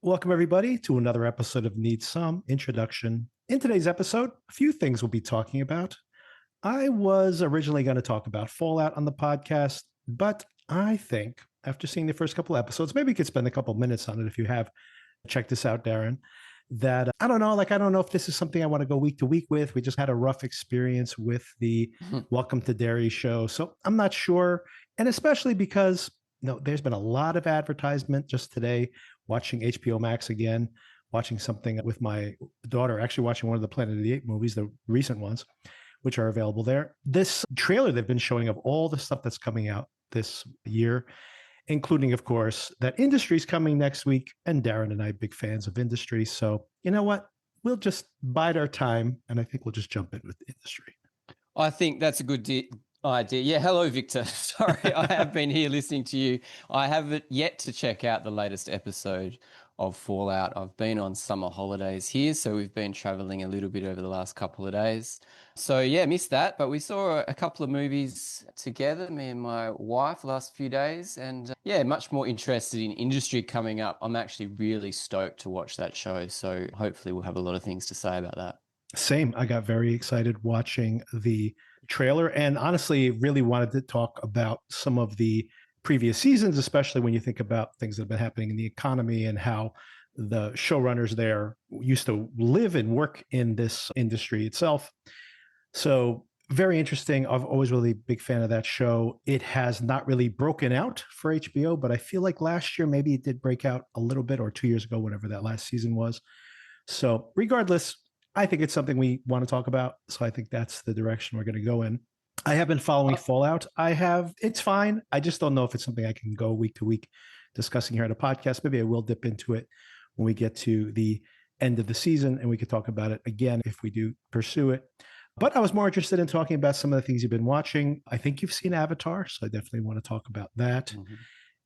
Welcome, everybody, to another episode of Need Some Introduction. In today's episode, a few things we'll be talking about. I was originally going to talk about Fallout on the podcast, but I think after seeing the first couple episodes, maybe we could spend a couple minutes on it if you have. Check this out, Darren. That I don't know, I don't know if this is something I want to go week to week with. We just had a rough experience with the Welcome to Derry show. So I'm not sure. And especially because there's been a lot of advertisement just today, watching HBO Max again, watching something with my daughter, actually watching one of the Planet of the Apes movies, the recent ones, which are available there. This trailer they've been showing of all the stuff that's coming out this year, including, of course, that Industry's coming next week. And Darren and I, big fans of Industry. So you know what? We'll just bide our time. And I think we'll just jump in with Industry. I think that's a good idea. Yeah. Hello, Victor. Sorry, I have been here listening to you. I haven't yet to check out the latest episode of Fallout. I've been on summer holidays here, so we've been traveling a little bit over the last couple of days. So yeah, missed that. But we saw a couple of movies together, me and my wife, last few days. And yeah, much more interested in Industry coming up. I'm actually really stoked to watch that show. So hopefully we'll have a lot of things to say about that. Same. I got very excited watching the trailer and honestly really wanted to talk about some of the previous seasons, especially when you think about things that have been happening in the economy and how the showrunners there used to live and work in this industry itself. So very interesting. I've always really big fan of that show. It has not really broken out for HBO, but I feel like last year maybe it did break out a little bit, or 2 years ago, whatever that last season was. So regardless, I think it's something we want to talk about. So I think that's the direction we're going to go in. I have been following Fallout. It's fine. I just don't know if it's something I can go week to week discussing here on a podcast. Maybe I will dip into it when we get to the end of the season and we could talk about it again if we do pursue it. But I was more interested in talking about some of the things you've been watching. I think you've seen Avatar, so I definitely want to talk about that. Mm-hmm.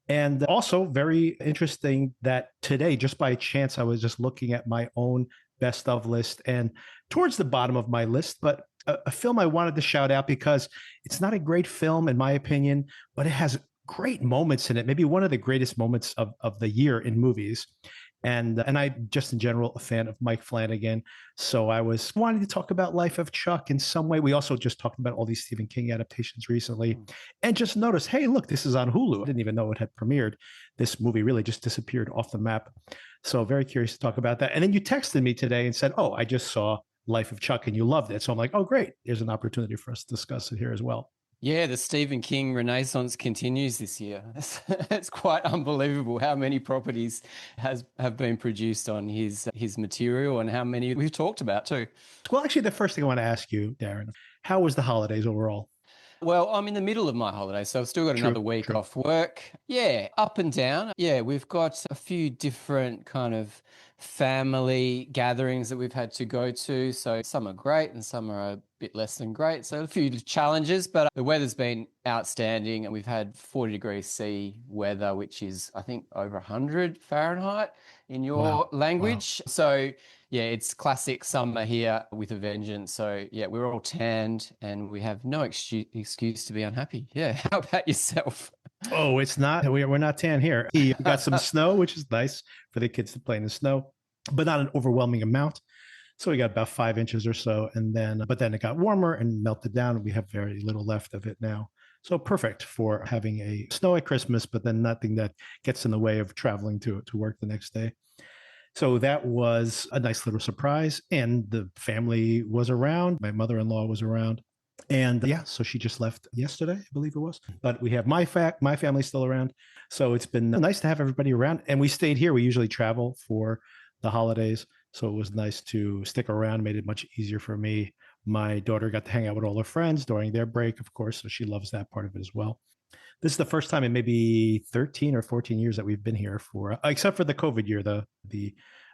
And also very interesting that today, just by chance, I was just looking at my own best of list and towards the bottom of my list, but a film I wanted to shout out because it's not a great film in my opinion, but it has great moments in it. Maybe one of the greatest moments of the year in movies. And I just in general a fan of Mike Flanagan. So I was wanting to talk about Life of Chuck in some way. We also just talked about all these Stephen King adaptations recently and just noticed, hey, look, this is on Hulu. I didn't even know it had premiered. This movie really just disappeared off the map. So very curious to talk about that. And then you texted me today and said, oh, I just saw Life of Chuck and you loved it. So I'm like, oh, great. There's an opportunity for us to discuss it here as well. Yeah, the Stephen King renaissance continues this year. It's quite unbelievable how many properties have been produced on his material and how many we've talked about too. Well, actually, the first thing I want to ask you, Darren, how was the holidays overall? Well, I'm in the middle of my holidays, so I've still got another week off work. Yeah, up and down. Yeah, we've got a few different kind of family gatherings that we've had to go to. So some are great and some are a bit less than great. So a few challenges, but the weather's been outstanding and we've had 40 degrees C weather, which is, I think, over 100 Fahrenheit in your language. Wow. So yeah, it's classic summer here with a vengeance. So yeah, we're all tanned and we have no excuse to be unhappy. Yeah. How about yourself? Oh, it's not. We're not tan here. We got some snow, which is nice for the kids to play in the snow, but not an overwhelming amount. So we got about 5 inches or so. But then it got warmer and melted down. And we have very little left of it now. So perfect for having a snow at Christmas, but then nothing that gets in the way of traveling to work the next day. So that was a nice little surprise. And the family was around. My mother-in-law was around. And yeah, so she just left yesterday, I believe it was. But we have my family still around. So it's been nice to have everybody around. And we stayed here. We usually travel for the holidays. So it was nice to stick around, made it much easier for me. My daughter got to hang out with all her friends during their break, of course. So she loves that part of it as well. This is the first time in maybe 13 or 14 years that we've been here for, except for the COVID year, the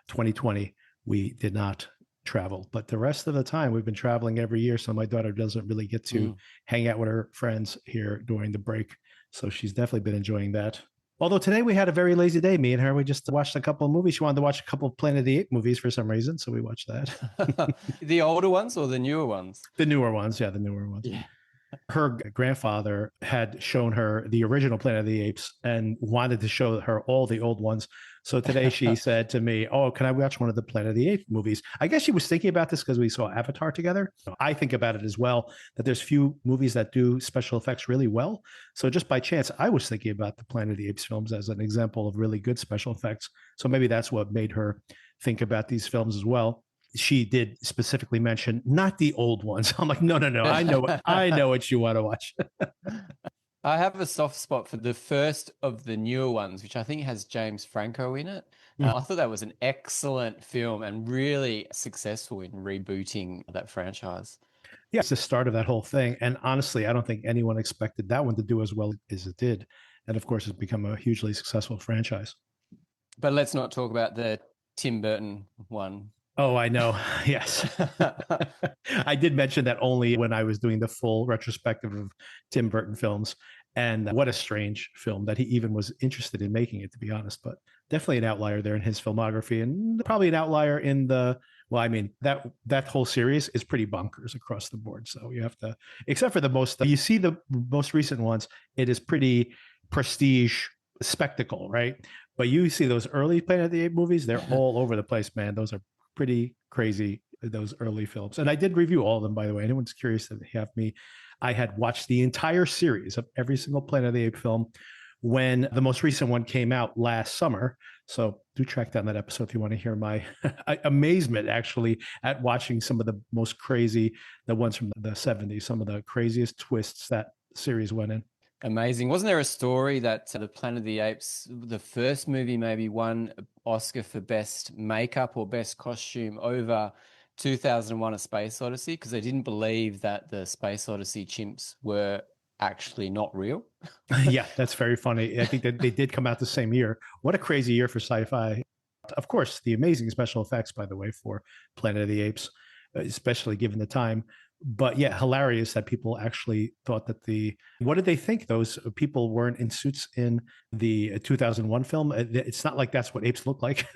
2020, we did not travel. But the rest of the time, we've been traveling every year. So my daughter doesn't really get to hang out with her friends here during the break. So she's definitely been enjoying that. Although today we had a very lazy day, me and her. We just watched a couple of movies. She wanted to watch a couple of Planet of the Apes movies for some reason. So we watched that. The older ones or the newer ones? The newer ones. Yeah, the newer ones. Yeah. Her grandfather had shown her the original Planet of the Apes and wanted to show her all the old ones. So today she said to me, "Oh, can I watch one of the Planet of the Apes movies?" I guess she was thinking about this because we saw Avatar together. I think about it as well, that there's few movies that do special effects really well. So just by chance, I was thinking about the Planet of the Apes films as an example of really good special effects. So maybe that's what made her think about these films as well. She did specifically mention not the old ones. I'm like, no, no, no. I know what you want to watch. I have a soft spot for the first of the newer ones, which I think has James Franco in it. I thought that was an excellent film and really successful in rebooting that franchise. Yeah, it's the start of that whole thing. And honestly, I don't think anyone expected that one to do as well as it did. And of course, it's become a hugely successful franchise. But let's not talk about the Tim Burton one. Oh, I know. Yes. I did mention that only when I was doing the full retrospective of Tim Burton films. And what a strange film that he even was interested in making it, to be honest. But definitely an outlier there in his filmography, and probably an outlier in the, well, I mean, that whole series is pretty bonkers across the board. So you have to, except for the most, you see the most recent ones, it is pretty prestige spectacle, right? But you see those early Planet of the Apes movies, they're all over the place, man. Those are pretty crazy, those early films. And I did review all of them, by the way. Anyone's curious to have me, I had watched the entire series of every single Planet of the Apes film when the most recent one came out last summer. So do track down that episode if you want to hear my amazement, actually, at watching some of the most crazy, the ones from the 70s, some of the craziest twists that series went in. Amazing. Wasn't there a story that the Planet of the Apes, the first movie, maybe won Oscar for best makeup or best costume over 2001: A Space Odyssey, because they didn't believe that the Space Odyssey chimps were actually not real? Yeah, that's very funny. I think that they did come out the same year. What a crazy year for sci-fi. Of course, the amazing special effects, by the way, for Planet of the Apes, especially given the time. But yeah, hilarious that people actually thought that what did they think? Those people weren't in suits in the 2001 film. It's not like that's what apes look like.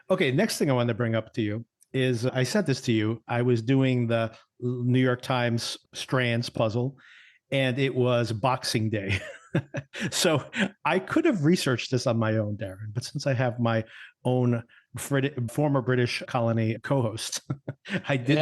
Okay, next thing I want to bring up to you is I sent this to you. I was doing the New York Times strands puzzle, and it was Boxing Day. So I could have researched this on my own, Darren, but since I have my own former British colony co-host, I did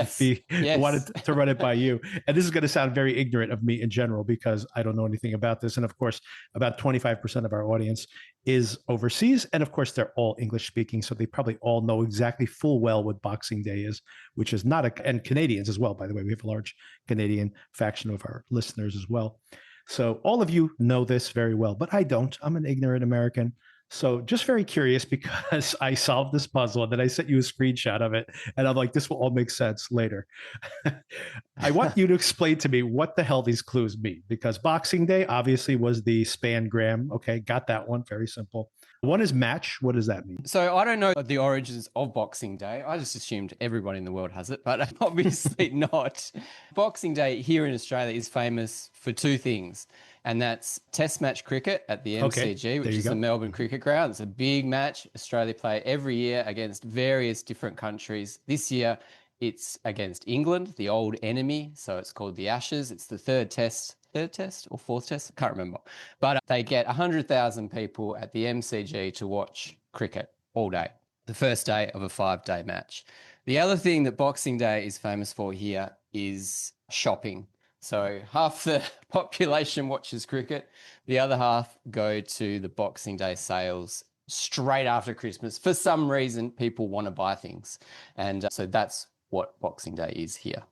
wanted to run it by you. And this is going to sound very ignorant of me in general because I don't know anything about this. And of course, about 25% of our audience is overseas. And of course, they're all English speaking. So they probably all know exactly full well what Boxing Day is, which is not and Canadians as well, by the way. We have a large Canadian faction of our listeners as well. So all of you know this very well, but I don't. I'm an ignorant American. So just very curious because I solved this puzzle and then I sent you a screenshot of it. And I'm like, this will all make sense later. I want you to explain to me what the hell these clues mean, because Boxing Day obviously was the spangram. Okay, got that one. Very simple. One is match. What does that mean? So I don't know the origins of Boxing Day. I just assumed everybody in the world has it, but obviously not. Boxing Day here in Australia is famous for two things, and that's Test match cricket at the MCG, which is the Melbourne Cricket Ground. It's a big match Australia play every year against various different countries. This year, it's against England, the old enemy. So it's called the Ashes. It's the third test or fourth test. I can't remember. But they get 100,000 people at the MCG to watch cricket all day, the first day of a 5-day match. The other thing that Boxing Day is famous for here is shopping. So half the population watches cricket. The other half go to the Boxing Day sales straight after Christmas. For some reason, people want to buy things. And so that's what Boxing Day is here.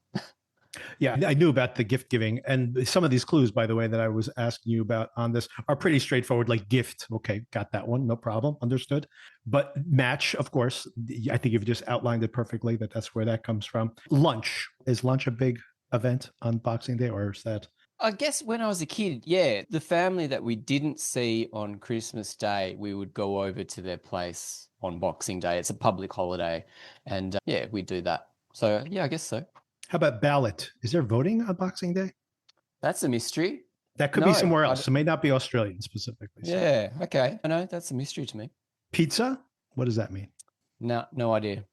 Yeah, I knew about the gift giving. And some of these clues, by the way, that I was asking you about on this are pretty straightforward, like gift. Okay, got that one. No problem. Understood. But match, of course, I think you've just outlined it perfectly, that's where that comes from. Lunch. Is lunch a big event on Boxing Day, or is that? I guess when I was a kid, yeah, the family that we didn't see on Christmas Day, we would go over to their place on Boxing Day. It's a public holiday. And yeah, we do that. So yeah, I guess so. How about ballot? Is there voting on Boxing Day? That's a mystery. That could be somewhere else. It may not be Australian specifically. So. Yeah, okay. I know, that's a mystery to me. Pizza? What does that mean? No idea.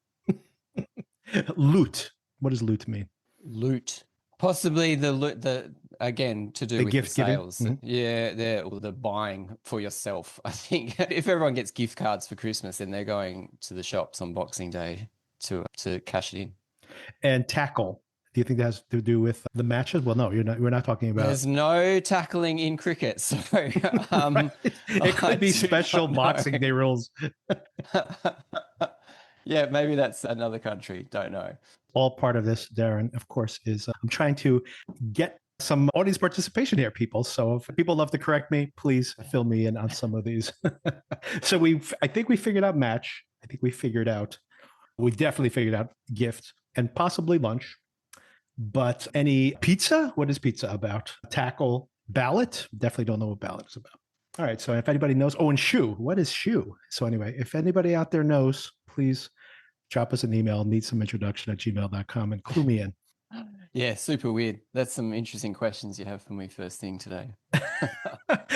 Loot. What does loot mean? Loot. Possibly the again to do The with the gift giving. sales. Yeah, the buying for yourself. I think if everyone gets gift cards for Christmas, then they're going to the shops on Boxing Day to cash it in. And tackle. Do you think that has to do with the matches? Well, no, you're not. We're not talking about. There's no tackling in cricket, so Right. It could be special Boxing Day rules. Yeah, maybe that's another country. Don't know. All part of this, Darren, of course, is I'm trying to get some audience participation here, people. So if people love to correct me, please fill me in on some of these. So I think we figured out match. I think we definitely figured out gift and possibly lunch. But any pizza? What is pizza about? Tackle, ballot? Definitely don't know what ballot is about. All right. So if anybody knows, and shoe. What is shoe? So anyway, if anybody out there knows, please drop us an email, needsomeIntroduction@gmail.com and clue me in. Yeah, super weird. That's some interesting questions you have for me first thing today.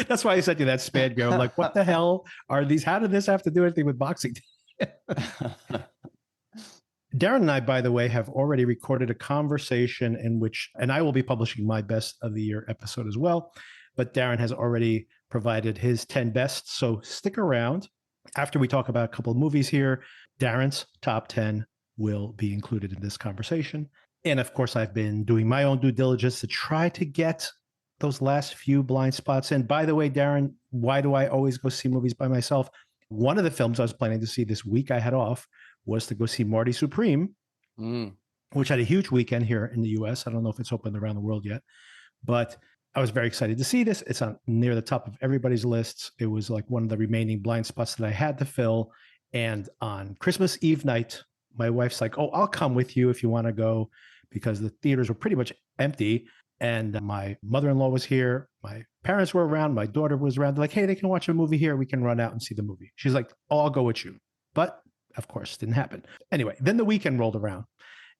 That's why I sent you that spam go. I'm like, what the hell are these? How did this have to do anything with boxing? Darren and I, by the way, have already recorded a conversation in which, and I will be publishing my best of the year episode as well, but Darren has already provided his 10 best. So stick around. After we talk about a couple of movies here, Darren's top 10 will be included in this conversation. And of course, I've been doing my own due diligence to try to get those last few blind spots in. By the way, Darren, why do I always go see movies by myself? One of the films I was planning to see this week I had off was to go see Marty Supreme, which had a huge weekend here in the US. I don't know if it's open around the world yet, but I was very excited to see this. It's on near the top of everybody's lists. It was like one of the remaining blind spots that I had to fill. And on Christmas Eve night, my wife's like, oh, I'll come with you if you want to go, because the theaters were pretty much empty. And my mother-in-law was here. My parents were around. My daughter was around. They're like, hey, they can watch a movie here. We can run out and see the movie. She's like, oh, I'll go with you. But of course, didn't happen. Anyway, then the weekend rolled around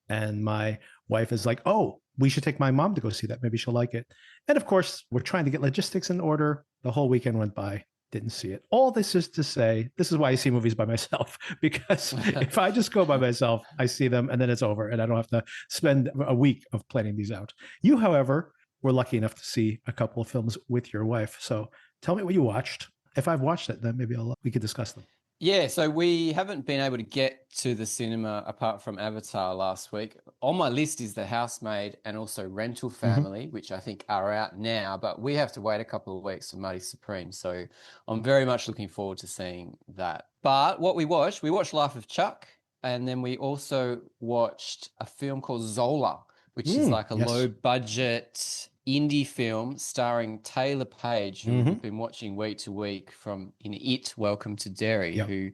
and my wife is like, oh, we should take my mom to go see that. Maybe she'll like it. And of course, we're trying to get logistics in order. The whole weekend went by. Didn't see it. All this is to say, this is why I see movies by myself, because if I just go by myself, I see them and then it's over and I don't have to spend a week of planning these out. You, however, were lucky enough to see a couple of films with your wife. So tell me what you watched. If I've watched it, then maybe we could discuss them. Yeah, so we haven't been able to get to the cinema apart from Avatar last week. On my list is The Housemaid and also Rental Family, which I think are out now, but we have to wait a couple of weeks for Marty Supreme. So I'm very much looking forward to seeing that. But what we watched Life of Chuck, and then we also watched a film called Zola, which is like a low budget indie film starring Taylor Page, who we've been watching week to week from in It, Welcome to Derry, who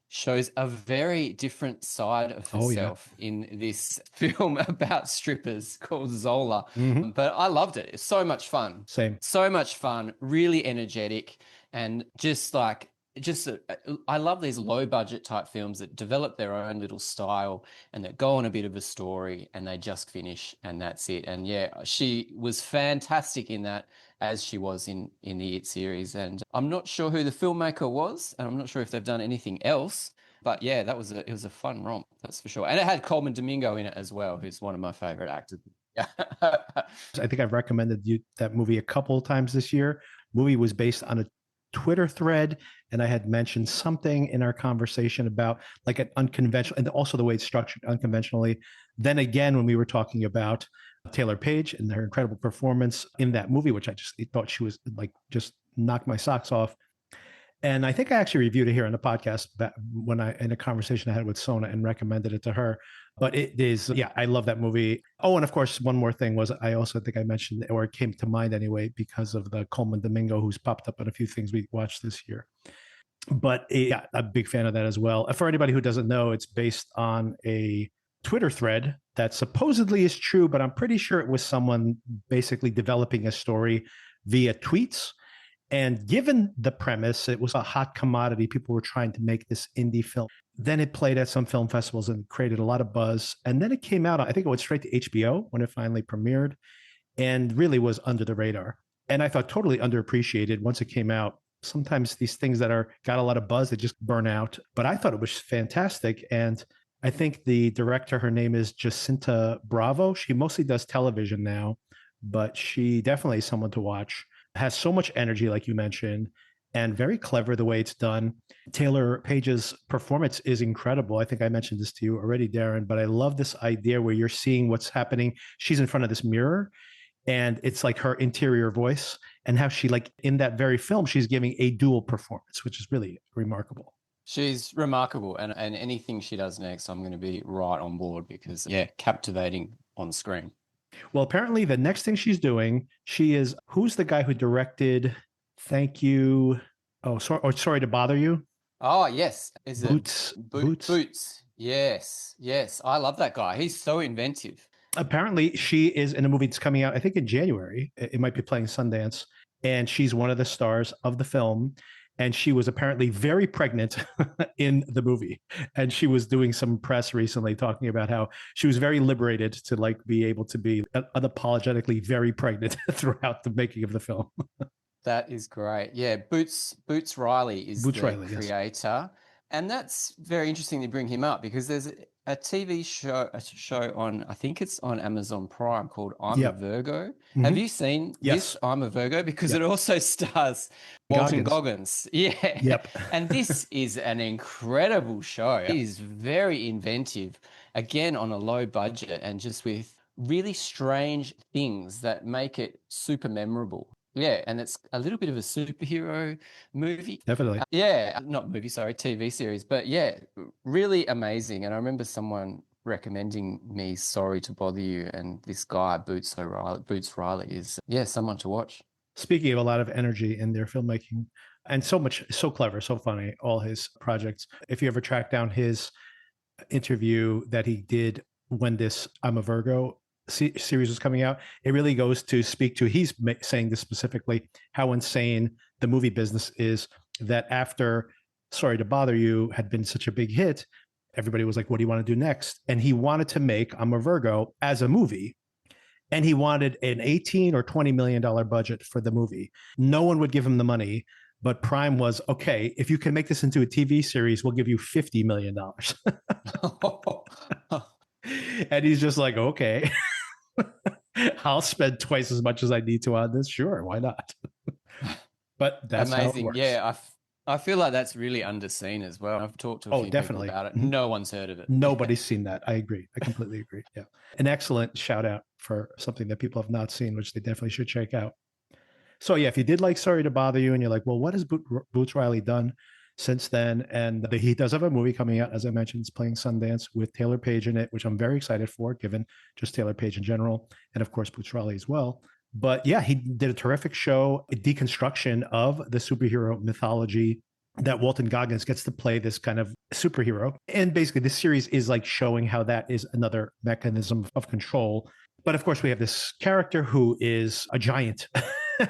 shows a very different side of herself in this film about strippers called Zola. But I loved it. It's so much fun. Same. So much fun, really energetic, and I love these low budget type films that develop their own little style and that go on a bit of a story and they just finish and that's it. And yeah, she was fantastic in that, as she was in the It series. And I'm not sure who the filmmaker was, and I'm not sure if they've done anything else, but yeah, it was a fun romp, that's for sure. And it had Coleman Domingo in it as well, who's one of my favorite actors. Yeah. I think I've recommended you that movie a couple of times this year. Movie was based on a Twitter thread, and I had mentioned something in our conversation about like an unconventional, and also the way it's structured unconventionally. Then again, when we were talking about Taylor Page and her incredible performance in that movie, which I just thought she was like just knocked my socks off. And I think I actually reviewed it here on the podcast in a conversation I had with Sona and recommended it to her. But it is, I love that movie. Oh, and of course, one more thing was I also think I mentioned, or it came to mind anyway, because of the Coleman Domingo, who's popped up in a few things we watched this year. But I'm a big fan of that as well. For anybody who doesn't know, it's based on a Twitter thread that supposedly is true, but I'm pretty sure it was someone basically developing a story via tweets. And given the premise, it was a hot commodity. People were trying to make this indie film. Then it played at some film festivals and created a lot of buzz. And then it came out, I think it went straight to HBO when it finally premiered, and really was under the radar. And I thought totally underappreciated once it came out. Sometimes these things that got a lot of buzz, they just burn out. But I thought it was fantastic. And I think the director, her name is Jacinta Bravo. She mostly does television now, but she definitely is someone to watch. Has so much energy, like you mentioned, and very clever the way it's done. Taylor Page's performance is incredible. I think I mentioned this to you already, Darren, but I love this idea where you're seeing what's happening. She's in front of this mirror and it's like her interior voice, and how she, like, in that very film, she's giving a dual performance, which is really remarkable. She's remarkable, and anything she does next, I'm going to be right on board because, yeah, captivating on screen. Well, apparently the next thing she's doing, she is, who's the guy who directed Thank You? Oh, sorry to bother you. Oh, yes. Is it Boots? Boots? Yes, yes. I love that guy. He's so inventive. Apparently she is in a movie that's coming out, I think in January. It might be playing Sundance, and she's one of the stars of the film. And she was apparently very pregnant in the movie. And she was doing some press recently talking about how she was very liberated to, like, be able to be unapologetically very pregnant throughout the making of the film. That is great. Yeah, Boots Riley is Boots the Riley, yes. creator. And that's very interesting to bring him up because there's a TV show, on, I think it's on Amazon Prime, called I'm a Virgo. Mm-hmm. Have you seen Yes. this, I'm a Virgo? Because it also stars Walton Goggins. Yeah. Yep. And this is an incredible show. It is very inventive, again, on a low budget and just with really strange things that make it super memorable. Yeah, and it's a little bit of a superhero movie. Definitely. Yeah, not movie, sorry, TV series. But yeah, really amazing. And I remember someone recommending me Sorry to Bother You, and this guy, Boots Riley, is, yeah, someone to watch. Speaking of a lot of energy in their filmmaking, and so clever, so funny, all his projects. If you ever track down his interview that he did when this I'm a Virgo series was coming out, it really goes to speak to, he's saying this specifically, how insane the movie business is, that after Sorry to Bother You had been such a big hit, everybody was like, what do you want to do next? And he wanted to make I'm a Virgo as a movie. And he wanted an 18 or $20 million budget for the movie. No one would give him the money, but Prime was, okay, if you can make this into a TV series, we'll give you $50 million. And he's just like, okay, I'll spend twice as much as I need to on this. Sure, why not? But that's amazing. How it works. Yeah, I feel like that's really underseen as well. I've talked to a few people about it. No one's heard of it. Nobody's seen that. I agree. I completely agree. Yeah. An excellent shout out for something that people have not seen, which they definitely should check out. So yeah, if you did like Sorry to Bother You and you're like, well, what has Boots Riley done since then? And he does have a movie coming out, as I mentioned, it's playing Sundance with Taylor Page in it, which I'm very excited for, given just Taylor Page in general, and of course Boots Riley as well. But yeah, he did a terrific show, a deconstruction of the superhero mythology, that Walton Goggins gets to play this kind of superhero. And basically this series is like showing how that is another mechanism of control. But of course we have this character who is a giant.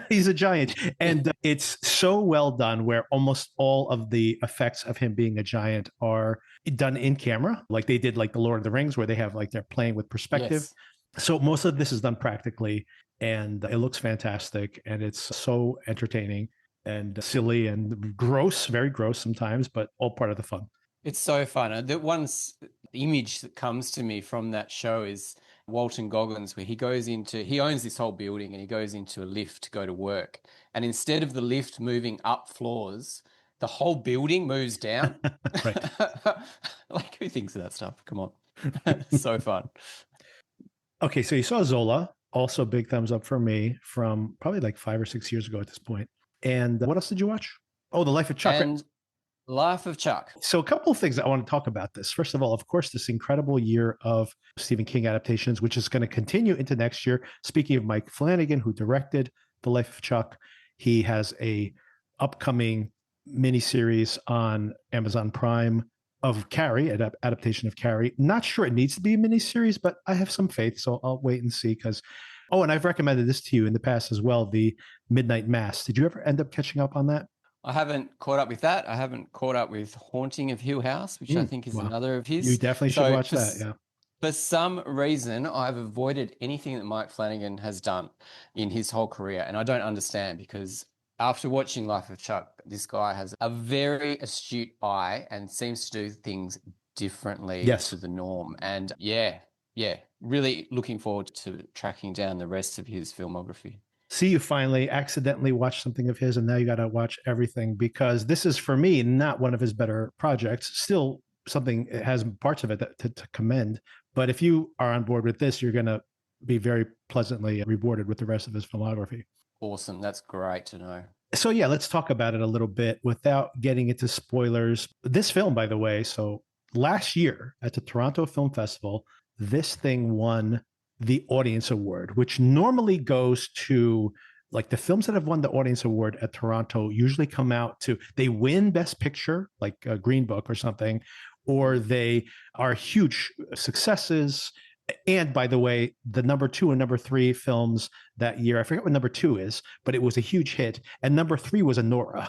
He's a giant. And it's so well done where almost all of the effects of him being a giant are done in camera. Like they did like the Lord of the Rings, where they have like, they're playing with perspective. Yes. So most of this is done practically, and it looks fantastic. And it's so entertaining and silly and gross, very gross sometimes, but all part of the fun. It's so fun. The one image that comes to me from that show is Walton Goggins, where he owns this whole building and he goes into a lift to go to work. And instead of the lift moving up floors, the whole building moves down. Like, who thinks of that stuff? Come on. So fun. Okay, so you saw Zola, also big thumbs up for me, from probably like 5 or 6 years ago at this point. And what else did you watch? Oh, The Life of Chuck. And Life of Chuck. So a couple of things I want to talk about this. First of all, of course, this incredible year of Stephen King adaptations, which is going to continue into next year. Speaking of Mike Flanagan, who directed The Life of Chuck, he has a upcoming miniseries on Amazon Prime of Carrie, an adaptation of Carrie. Not sure it needs to be a miniseries, but I have some faith, so I'll wait and see. Because, oh, and I've recommended this to you in the past as well, The Midnight Mass. Did you ever end up catching up on that? I haven't caught up with that. I haven't caught up with Haunting of Hill House, which I think is another of his. You definitely should watch that, yeah. For some reason, I've avoided anything that Mike Flanagan has done in his whole career, and I don't understand, because after watching Life of Chuck, this guy has a very astute eye and seems to do things differently Yes. to the norm. And yeah, really looking forward to tracking down the rest of his filmography. See, you finally accidentally watched something of his, and now you got to watch everything, because this is, for me, not one of his better projects. Still, something, it has parts of it to commend. But if you are on board with this, you're going to be very pleasantly rewarded with the rest of his filmography. Awesome. That's great to know. So, yeah, let's talk about it a little bit without getting into spoilers. This film, by the way, so last year at the Toronto Film Festival, this thing won the Audience Award, which normally goes to, like, the films that have won the Audience Award at Toronto usually come out to, they win Best Picture, like a Green Book or something, or they are huge successes. And by the way, the number 2 and number 3 films that year, I forget what number 2 is, but it was a huge hit. And number 3 was Anora,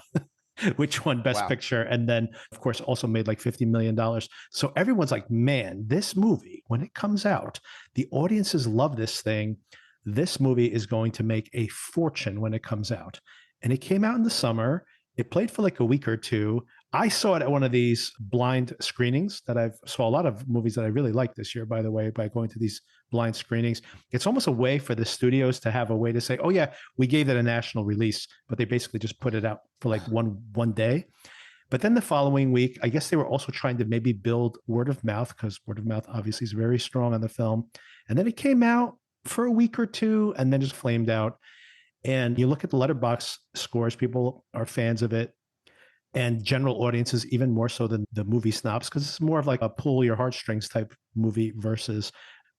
which won Best Picture, and then, of course, also made like $50 million. So everyone's like, man, this movie, when it comes out, the audiences love this thing. This movie is going to make a fortune when it comes out. And it came out in the summer. It played for like a week or two. I saw it at one of these blind screenings that I saw a lot of movies that I really liked this year, by the way, by going to these blind screenings. It's almost a way for the studios to have a way to say, oh yeah, we gave it a national release, but they basically just put it out for like one day. But then the following week, I guess they were also trying to maybe build word of mouth, because word of mouth obviously is very strong on the film. And then it came out for a week or two and then just flamed out. And you look at the Letterboxd scores, people are fans of it. And general audiences, even more so than the movie snobs, because it's more of like a pull your heartstrings type movie versus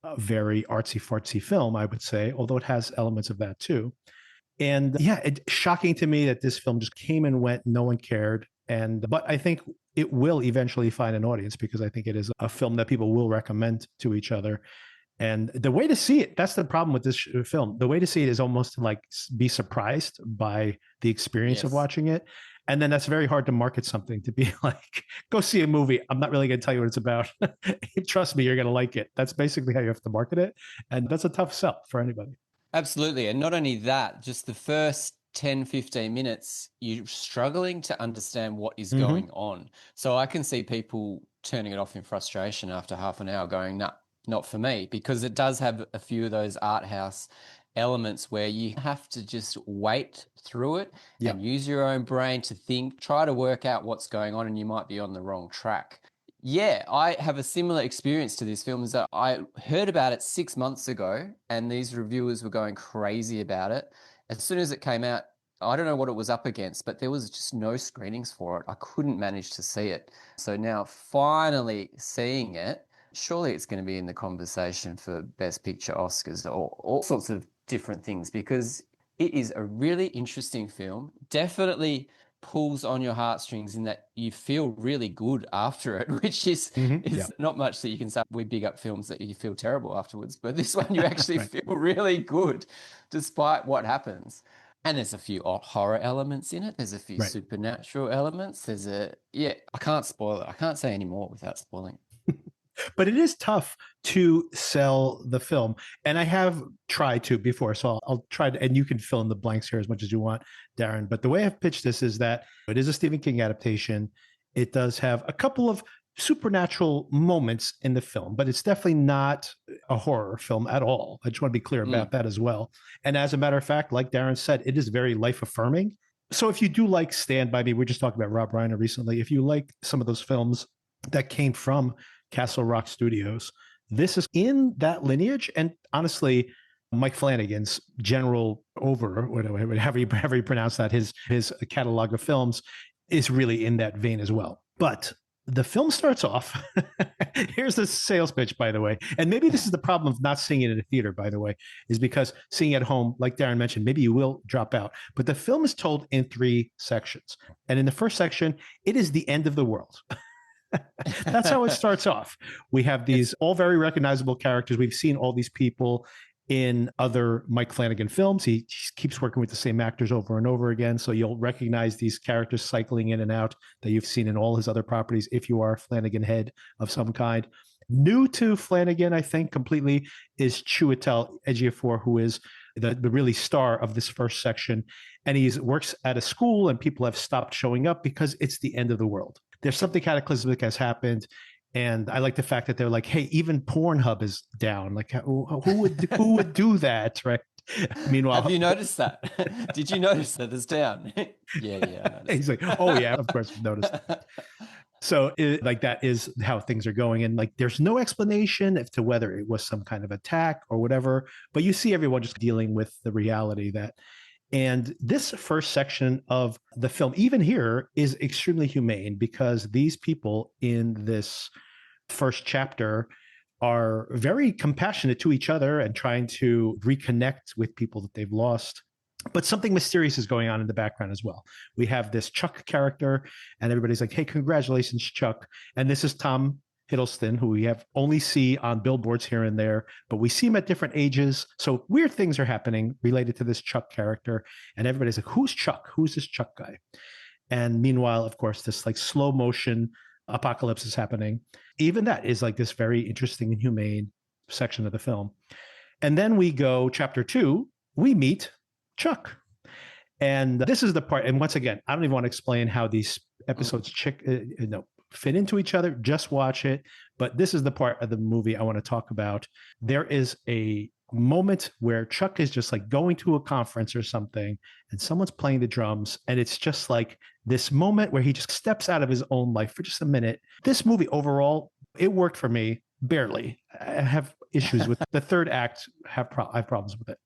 a very artsy fartsy film, I would say, although it has elements of that too. And yeah, it's shocking to me that this film just came and went, no one cared. But I think it will eventually find an audience, because I think it is a film that people will recommend to each other. And the way to see it, that's the problem with this film. The way to see it is almost to like be surprised by the experience of watching it. And then that's very hard to market something, to be like, go see a movie. I'm not really going to tell you what it's about. Trust me, you're going to like it. That's basically how you have to market it. And that's a tough sell for anybody. Absolutely. And not only that, just the first 10, 15 minutes, you're struggling to understand what is going on. So I can see people turning it off in frustration after half an hour going, nah, not for me, because it does have a few of those art house elements where you have to just wait through it and use your own brain to think, try to work out what's going on, and you might be on the wrong track. Yeah, I have a similar experience to this film, is that I heard about it 6 months ago and these reviewers were going crazy about it. As soon as it came out, I don't know what it was up against, but there was just no screenings for it. I couldn't manage to see it. So now finally seeing it, surely it's going to be in the conversation for Best Picture Oscars or all sorts of different things, because it is a really interesting film. Definitely pulls on your heartstrings in that you feel really good after it, which is not much that you can say. We big up films that you feel terrible afterwards, but this one you actually feel really good despite what happens. And there's a few horror elements in it. There's a few supernatural elements. I can't spoil it. I can't say any more without spoiling. But it is tough to sell the film. And I have tried to before, so I'll try to, and you can fill in the blanks here as much as you want, Darren. But the way I've pitched this is that it is a Stephen King adaptation. It does have a couple of supernatural moments in the film, but it's definitely not a horror film at all. I just want to be clear about that as well. And as a matter of fact, like Darren said, it is very life affirming. So if you do like Stand By Me, we just talked about Rob Reiner recently. If you like some of those films that came from Castle Rock Studios, this is in that lineage. And honestly, Mike Flanagan's general however you pronounce that, his catalog of films is really in that vein as well. But the film starts off. Here's the sales pitch, by the way. And maybe this is the problem of not seeing it in a theater, by the way, is because seeing it at home, like Darren mentioned, maybe you will drop out. But the film is told in 3 sections. And in the first section, it is the end of the world. That's how it starts off. We have these all very recognizable characters. We've seen all these people in other Mike Flanagan films. He keeps working with the same actors over and over again. So you'll recognize these characters cycling in and out that you've seen in all his other properties if you are a Flanagan head of some kind. New to Flanagan, I think, completely, is Chiwetel Ejiofor, who is the really star of this first section. And he works at a school and people have stopped showing up because it's the end of the world. There's something cataclysmic has happened. And I like the fact that they're like, hey, even Pornhub is down. Like, who would do that, right? Have Meanwhile, you noticed that? Did you notice that it's down? Yeah, yeah, I noticed. he's like, oh yeah, of course we noticed. So like that is how things are going. And like there's no explanation as to whether it was some kind of attack or whatever, but you see everyone just dealing with the reality that. And this first section of the film, even here, is extremely humane because these people in this first chapter are very compassionate to each other and trying to reconnect with people that they've lost. But something mysterious is going on in the background as well. We have this Chuck character, and everybody's like, hey, congratulations, Chuck. And this is Tom Hiddleston, who we have only see on billboards here and there, but we see him at different ages. So weird things are happening related to this Chuck character. And everybody's like, who's Chuck? Who's this Chuck guy? And meanwhile, of course, this like slow motion apocalypse is happening. Even that is like this very interesting and humane section of the film. And then we go chapter 2, we meet Chuck. And this is the part, and once again, I don't even want to explain how these episodes fit into each other. Just watch it. But this is the part of the movie I want to talk about. There is a moment where Chuck is just like going to a conference or something, and someone's playing the drums, and it's just like this moment where he just steps out of his own life for just a minute. This movie overall, it worked for me barely. I have issues with the third act. I have problems with it,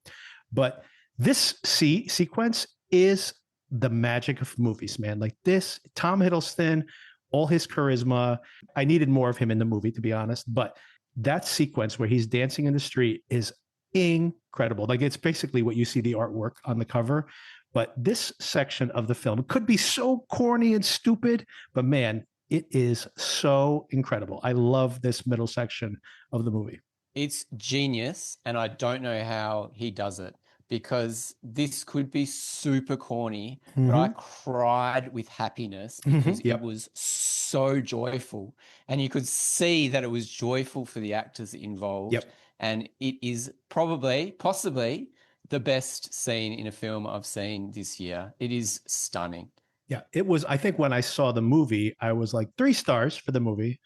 but this sequence is the magic of movies, man. Like this, Tom Hiddleston, all his charisma. I needed more of him in the movie, to be honest. But that sequence where he's dancing in the street is incredible. Like it's basically what you see the artwork on the cover. But this section of the film could be so corny and stupid, but man, it is so incredible. I love this middle section of the movie. It's genius, and I don't know how he does it because this could be super corny, but I cried with happiness because it was so joyful. And you could see that it was joyful for the actors involved. Yep. And it is possibly the best scene in a film I've seen this year. It is stunning. Yeah, it was. I think when I saw the movie, I was like 3 stars for the movie.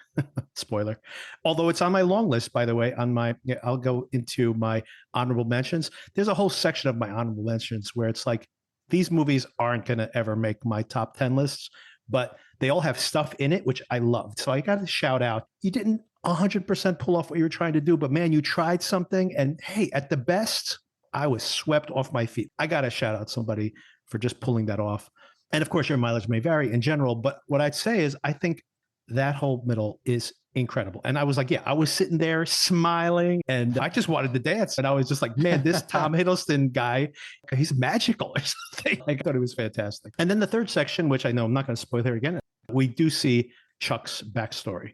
Spoiler. Although it's on my long list, by the way, I'll go into my honorable mentions. There's a whole section of my honorable mentions where it's like, these movies aren't going to ever make my top 10 lists, but they all have stuff in it, which I loved. So I got to shout out. You didn't 100% pull off what you were trying to do, but man, you tried something. And hey, at the best, I was swept off my feet. I got to shout out somebody for just pulling that off. And of course, your mileage may vary in general, but what I'd say is I think that whole middle is incredible. And I was like, yeah, I was sitting there smiling and I just wanted to dance. And I was just like, man, this Tom Hiddleston guy, he's magical or something. I thought it was fantastic. And then the third section, which I know I'm not going to spoil here again, we do see Chuck's backstory.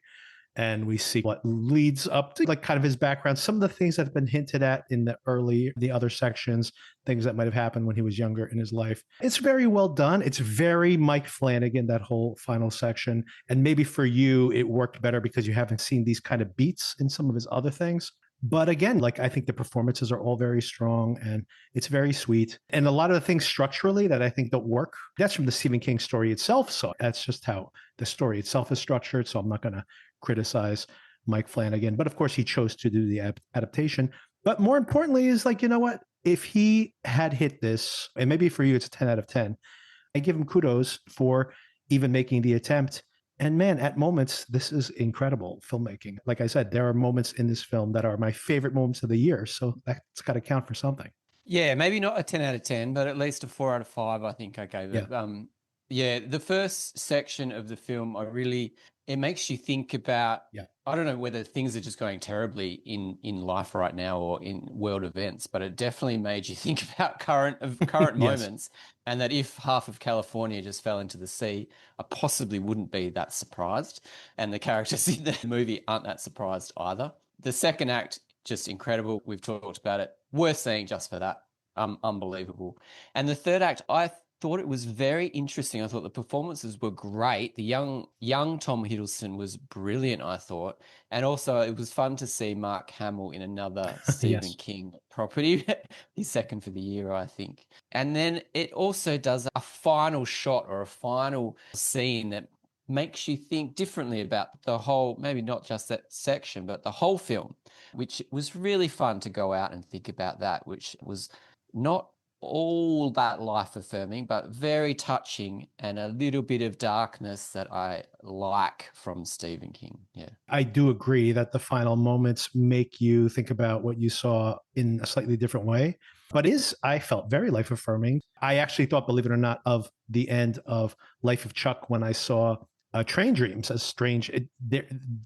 And we see what leads up to like kind of his background, some of the things that have been hinted at in the other sections, things that might have happened when he was younger in his life. It's very well done. It's very Mike Flanagan, that whole final section. And maybe for you, it worked better because you haven't seen these kind of beats in some of his other things. But again, like I think the performances are all very strong and it's very sweet. And a lot of the things structurally that I think don't work, that's from the Stephen King story itself. So that's just how the story itself is structured. So I'm not going to criticize Mike Flanagan, but of course he chose to do the adaptation. But more importantly is like, you know what, if he had hit this, and maybe for you it's a 10 out of 10, I give him kudos for even making the attempt. And man, at moments, this is incredible filmmaking. Like I said, there are moments in this film that are my favorite moments of the year. So that's got to count for something. Yeah, maybe not a 10 out of 10, but at least a 4 out of 5, I think I gave it. Yeah, the first section of the film, it makes you think about, I don't know whether things are just going terribly in life right now or in world events, but it definitely made you think about current moments, and that if half of California just fell into the sea, I possibly wouldn't be that surprised. And the characters in the movie aren't that surprised either. The second act, just incredible. We've talked about it. Worth seeing just for that. Unbelievable. And the third act, I thought it was very interesting. I thought the performances were great. The young Tom Hiddleston was brilliant, I thought. And also it was fun to see Mark Hamill in another Stephen King property. His second for the year, I think. And then it also does a final shot or a final scene that makes you think differently about the whole, maybe not just that section, but the whole film, which was really fun to go out and think about that, which was not all that life affirming, but very touching and a little bit of darkness that I like from Stephen King. Yeah. I do agree that the final moments make you think about what you saw in a slightly different way, but I felt very life affirming. I actually thought, believe it or not, of the end of Life of Chuck when I saw Train Dreams. As strange,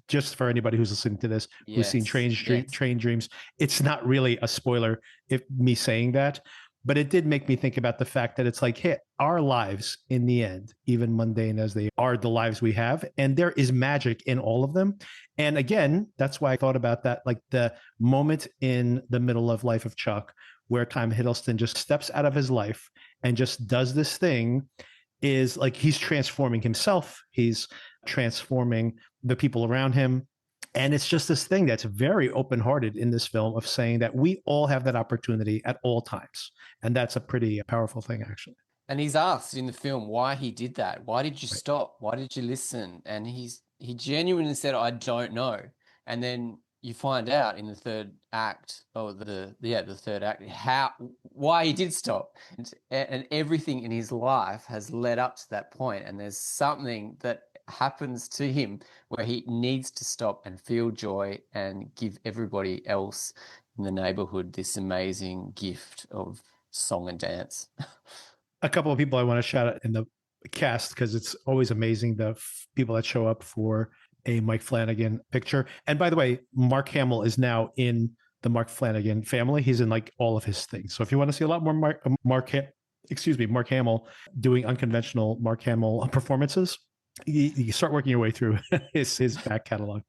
just for anybody who's listening to this, who's seen Train Dreams, it's not really a spoiler if me saying that, but it did make me think about the fact that it's like, hey, our lives in the end, even mundane as they are, the lives we have, and there is magic in all of them. And again, that's why I thought about that, like the moment in the middle of Life of Chuck where Tom Hiddleston just steps out of his life and just does this thing, is like he's transforming himself. He's transforming the people around him. And it's just this thing that's very open-hearted in this film of saying that we all have that opportunity at all times. And that's a pretty powerful thing, actually. And he's asked in the film why he did that. Why did you stop? Why did you listen? And he genuinely said, I don't know. And then you find out in the third act, or the third act, why he did stop. And everything in his life has led up to that point. And there's something that happens to him where he needs to stop and feel joy and give everybody else in the neighborhood this amazing gift of song and dance. A couple of people I want to shout out in the cast, because it's always amazing the people that show up for a Mike Flanagan picture. And by the way, Mark Hamill is now in the Mark Flanagan family. He's in like all of his things. So if you want to see a lot more Mark Hamill doing unconventional Mark Hamill performances, you start working your way through his back catalog.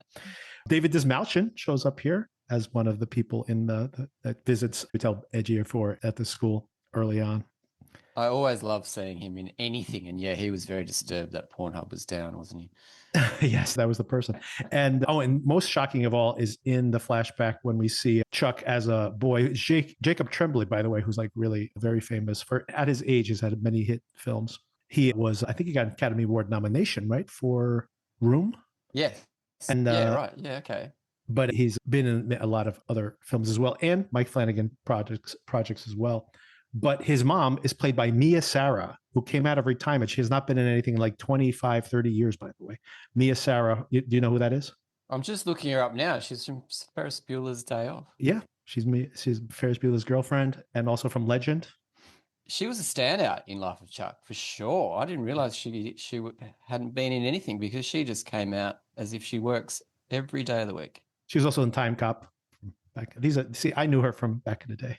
David Dismalchian shows up here as one of the people in that visits Hotel Edgier 4 at the school early on. I always love seeing him in anything. And yeah, he was very disturbed that Pornhub was down, wasn't he? Yes, that was the person. And most shocking of all is in the flashback when we see Chuck as a boy. Jacob Tremblay, by the way, who's like really very famous for, at his age, has had many hit films. He was, I think he got an Academy Award nomination, right, for Room? Yeah. And right. Yeah, okay. But he's been in a lot of other films as well, and Mike Flanagan projects as well. But his mom is played by Mia Sara, who came out of retirement. She has not been in anything in like 25, 30 years, by the way. Mia Sara, do you know who that is? I'm just looking her up now. She's from Ferris Bueller's Day Off. Yeah, she's Ferris Bueller's girlfriend, and also from Legend. She was a standout in Life of Chuck, for sure. I didn't realize she hadn't been in anything, because she just came out as if she works every day of the week. She was also in Time Cop. I knew her from back in the day.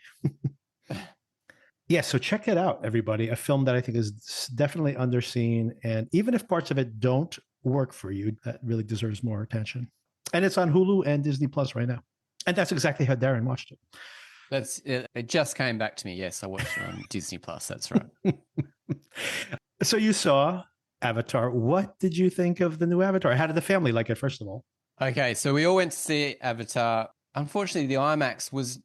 Yeah, so check it out, everybody. A film that I think is definitely underseen. And even if parts of it don't work for you, that really deserves more attention. And it's on Hulu and Disney Plus right now. And that's exactly how Darren watched it. It just came back to me. Yes, I watched it on Disney Plus. That's right. So you saw Avatar. What did you think of the new Avatar? How did the family like it, first of all? Okay, so we all went to see Avatar. Unfortunately, the IMAX was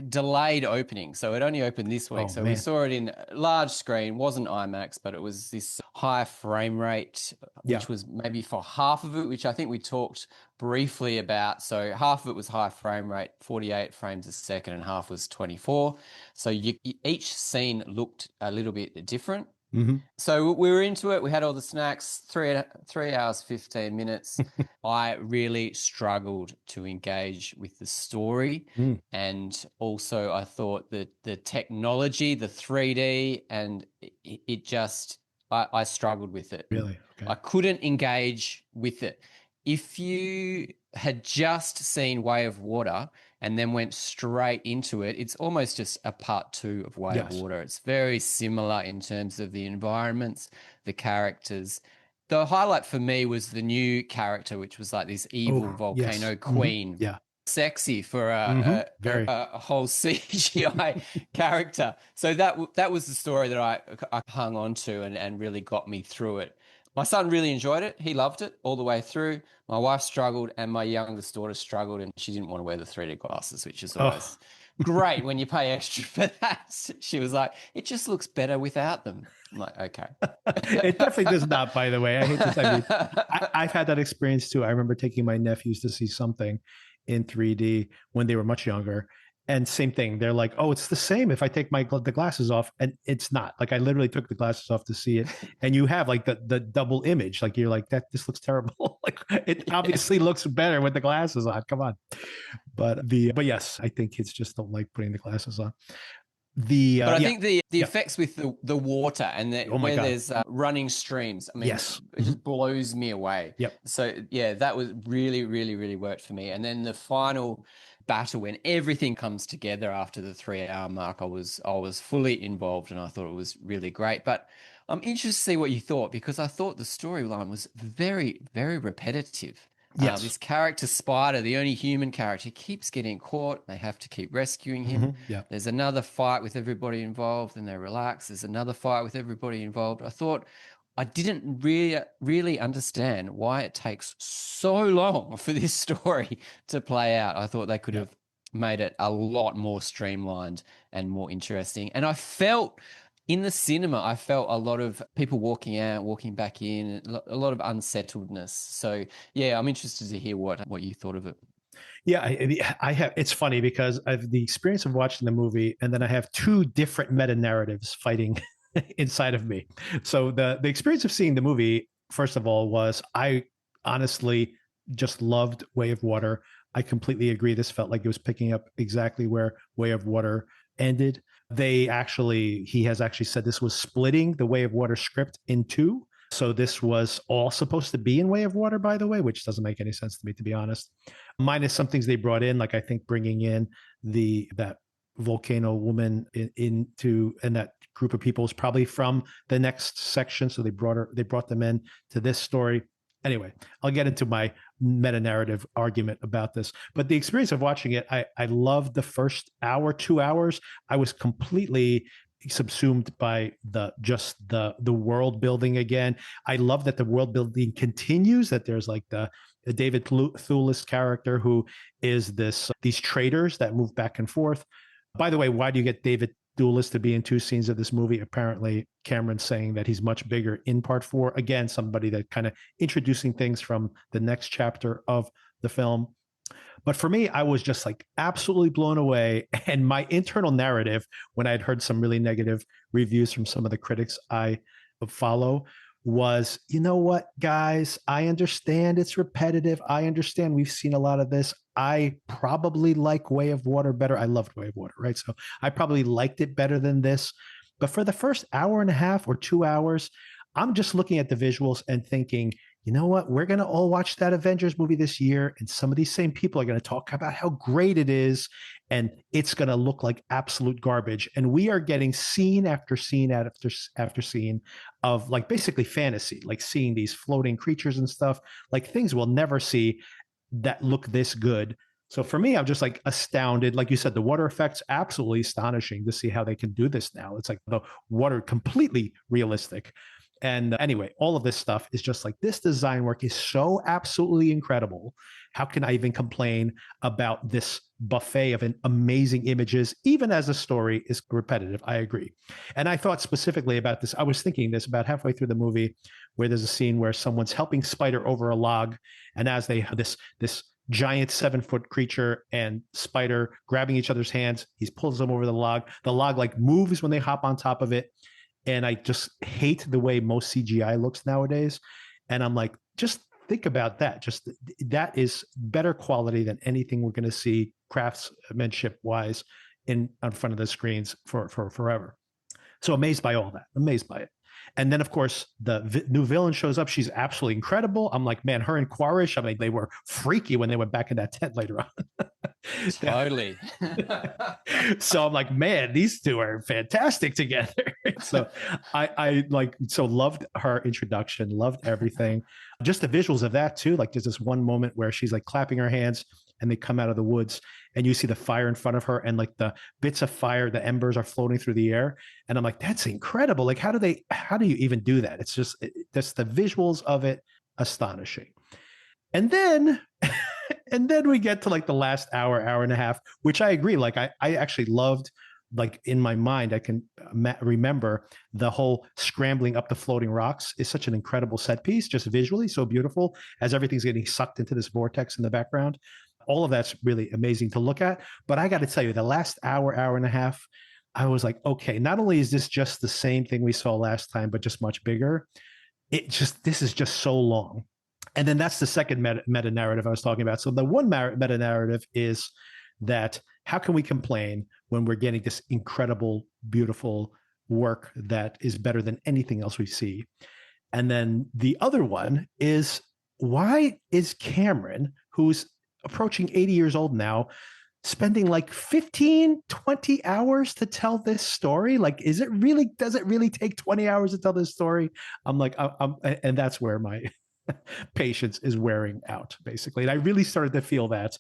delayed opening, so it only opened this week. We saw it in a large screen. Wasn't IMAX, but it was this high frame rate, which was maybe for half of it, which I think we talked briefly about. So half of it was high frame rate, 48 frames a second, and half was 24. So each scene looked a little bit different. Mm-hmm. So we were into it. We had all the snacks, 3 hours, 15 minutes. I really struggled to engage with the story. And also I thought that the technology, the 3D, and it just, I struggled with it. Really? Okay. I couldn't engage with it. If you had just seen Way of Water and then went straight into it, it's almost just a part 2 of Way of Water. It's very similar in terms of the environments, the characters. The highlight for me was the new character, which was like this evil volcano queen. Mm-hmm. Yeah. Sexy for a whole CGI character. So that was the story that I hung on to and really got me through it. My son really enjoyed it. He loved it all the way through. My wife struggled, and my youngest daughter struggled, and she didn't want to wear the 3D glasses, which is always great when you pay extra for that. She was like, it just looks better without them. I'm like, okay. It definitely does not, by the way. I hate to say, I mean, I've had that experience too. I remember taking my nephews to see something in 3D when they were much younger. And same thing. They're like, oh, it's the same if I take the glasses off. And it's not. Like I literally took the glasses off to see it. And you have like the double image. Like you're like, this looks terrible. Like it obviously looks better with the glasses on. Come on. But yes, I think kids just don't like putting the glasses on. But I think the effects with the water and where God. there's running streams, I mean, yes, it just blows me away. Yep. So yeah, that was really, really, really worked for me. And then the final battle, when everything comes together after the 3-hour mark, I was fully involved, and I thought it was really great. But I'm interested to see what you thought, because I thought the storyline was very, very repetitive. Yes. This character Spider, the only human character, keeps getting caught. They have to keep rescuing him. Yeah. There's another fight with everybody involved, and they relax. There's another fight with everybody involved. I thought I didn't really understand why it takes so long for this story to play out. I thought they could have made it a lot more streamlined and more interesting. And I felt in the cinema, I felt a lot of people walking out, walking back in, a lot of unsettledness. So yeah, I'm interested to hear what you thought of it. Yeah, I have. It's funny because I have the experience of watching the movie, and then I have two different meta narratives fighting inside of me. So the experience of seeing the movie, first of all, was I honestly just loved Way of Water. I completely agree. This felt like it was picking up exactly where Way of Water ended. He has actually said this was splitting the Way of Water script in two. So this was all supposed to be in Way of Water, by the way, which doesn't make any sense to me, to be honest. Minus some things they brought in, like I think bringing in that volcano woman into and that group of people is probably from the next section. So they brought them in to this story. Anyway, I'll get into my meta-narrative argument about this. But the experience of watching it, I loved the first hour, 2 hours. I was completely subsumed by the world building again. I love that the world building continues, that there's like the David Thewlis character who is these traders that move back and forth. By the way, why do you get David Thewlis to be in 2 scenes of this movie? Apparently Cameron's saying that he's much bigger in part 4. Again, somebody that kind of introducing things from the next chapter of the film. But for me, I was just like absolutely blown away. And my internal narrative, when I'd heard some really negative reviews from some of the critics I follow, was, you know what, guys, I understand it's repetitive. I understand we've seen a lot of this. I probably like Way of Water better. I loved Way of Water, right? So I probably liked it better than this. But for the first hour and a half or 2 hours, I'm just looking at the visuals and thinking, you know what? We're going to all watch that Avengers movie this year, and some of these same people are going to talk about how great it is, and it's going to look like absolute garbage. And we are getting scene after scene after scene of like basically fantasy, like seeing these floating creatures and stuff, like things we'll never see that look this good. So for me, I'm just like astounded. Like you said, the water effects, absolutely astonishing to see how they can do this now. It's like the water completely realistic. And anyway, all of this stuff is just like, this design work is so absolutely incredible. How can I even complain about this buffet of amazing images, even as the story is repetitive? I agree. And I thought specifically about this. I was thinking this about halfway through the movie, where there's a scene where someone's helping Spider over a log. And as they have this giant 7-foot creature and Spider grabbing each other's hands, he pulls them over the log. The log like moves when they hop on top of it. And I just hate the way most CGI looks nowadays. And I'm like, just think about that. Just that is better quality than anything we're going to see craftsmanship wise in front of the screens for forever. So amazed by all that, amazed by it. And then, of course, the new villain shows up. She's absolutely incredible. I'm like, man, her and Quaritch, I mean, they were freaky when they went back in that tent later on. Totally. So I'm like, man, these two are fantastic together. So I loved her introduction, loved everything. Just the visuals of that too. Like there's this one moment where she's like clapping her hands and they come out of the woods and you see the fire in front of her and like the bits of fire, the embers are floating through the air. And I'm like, that's incredible. Like, how do you even do that? It's just the visuals of it, astonishing. And then And then we get to like the last hour and a half, which I agree. Like I actually loved, like in my mind, I can remember the whole scrambling up the floating rocks is such an incredible set piece, just visually so beautiful as everything's getting sucked into this vortex in the background. All of that's really amazing to look at. But I got to tell you, the last hour and a half, I was like, okay, not only is this just the same thing we saw last time, but just much bigger. This is just so long. And then that's the second meta narrative I was talking about. So the one meta narrative is that how can we complain when we're getting this incredible, beautiful work that is better than anything else we see? And then the other one is, why is Cameron, who's approaching 80 years old now, spending like 15, 20 hours to tell this story? Like, does it really take 20 hours to tell this story? I'm like, and that's where my patience is wearing out, basically. And I really started to feel that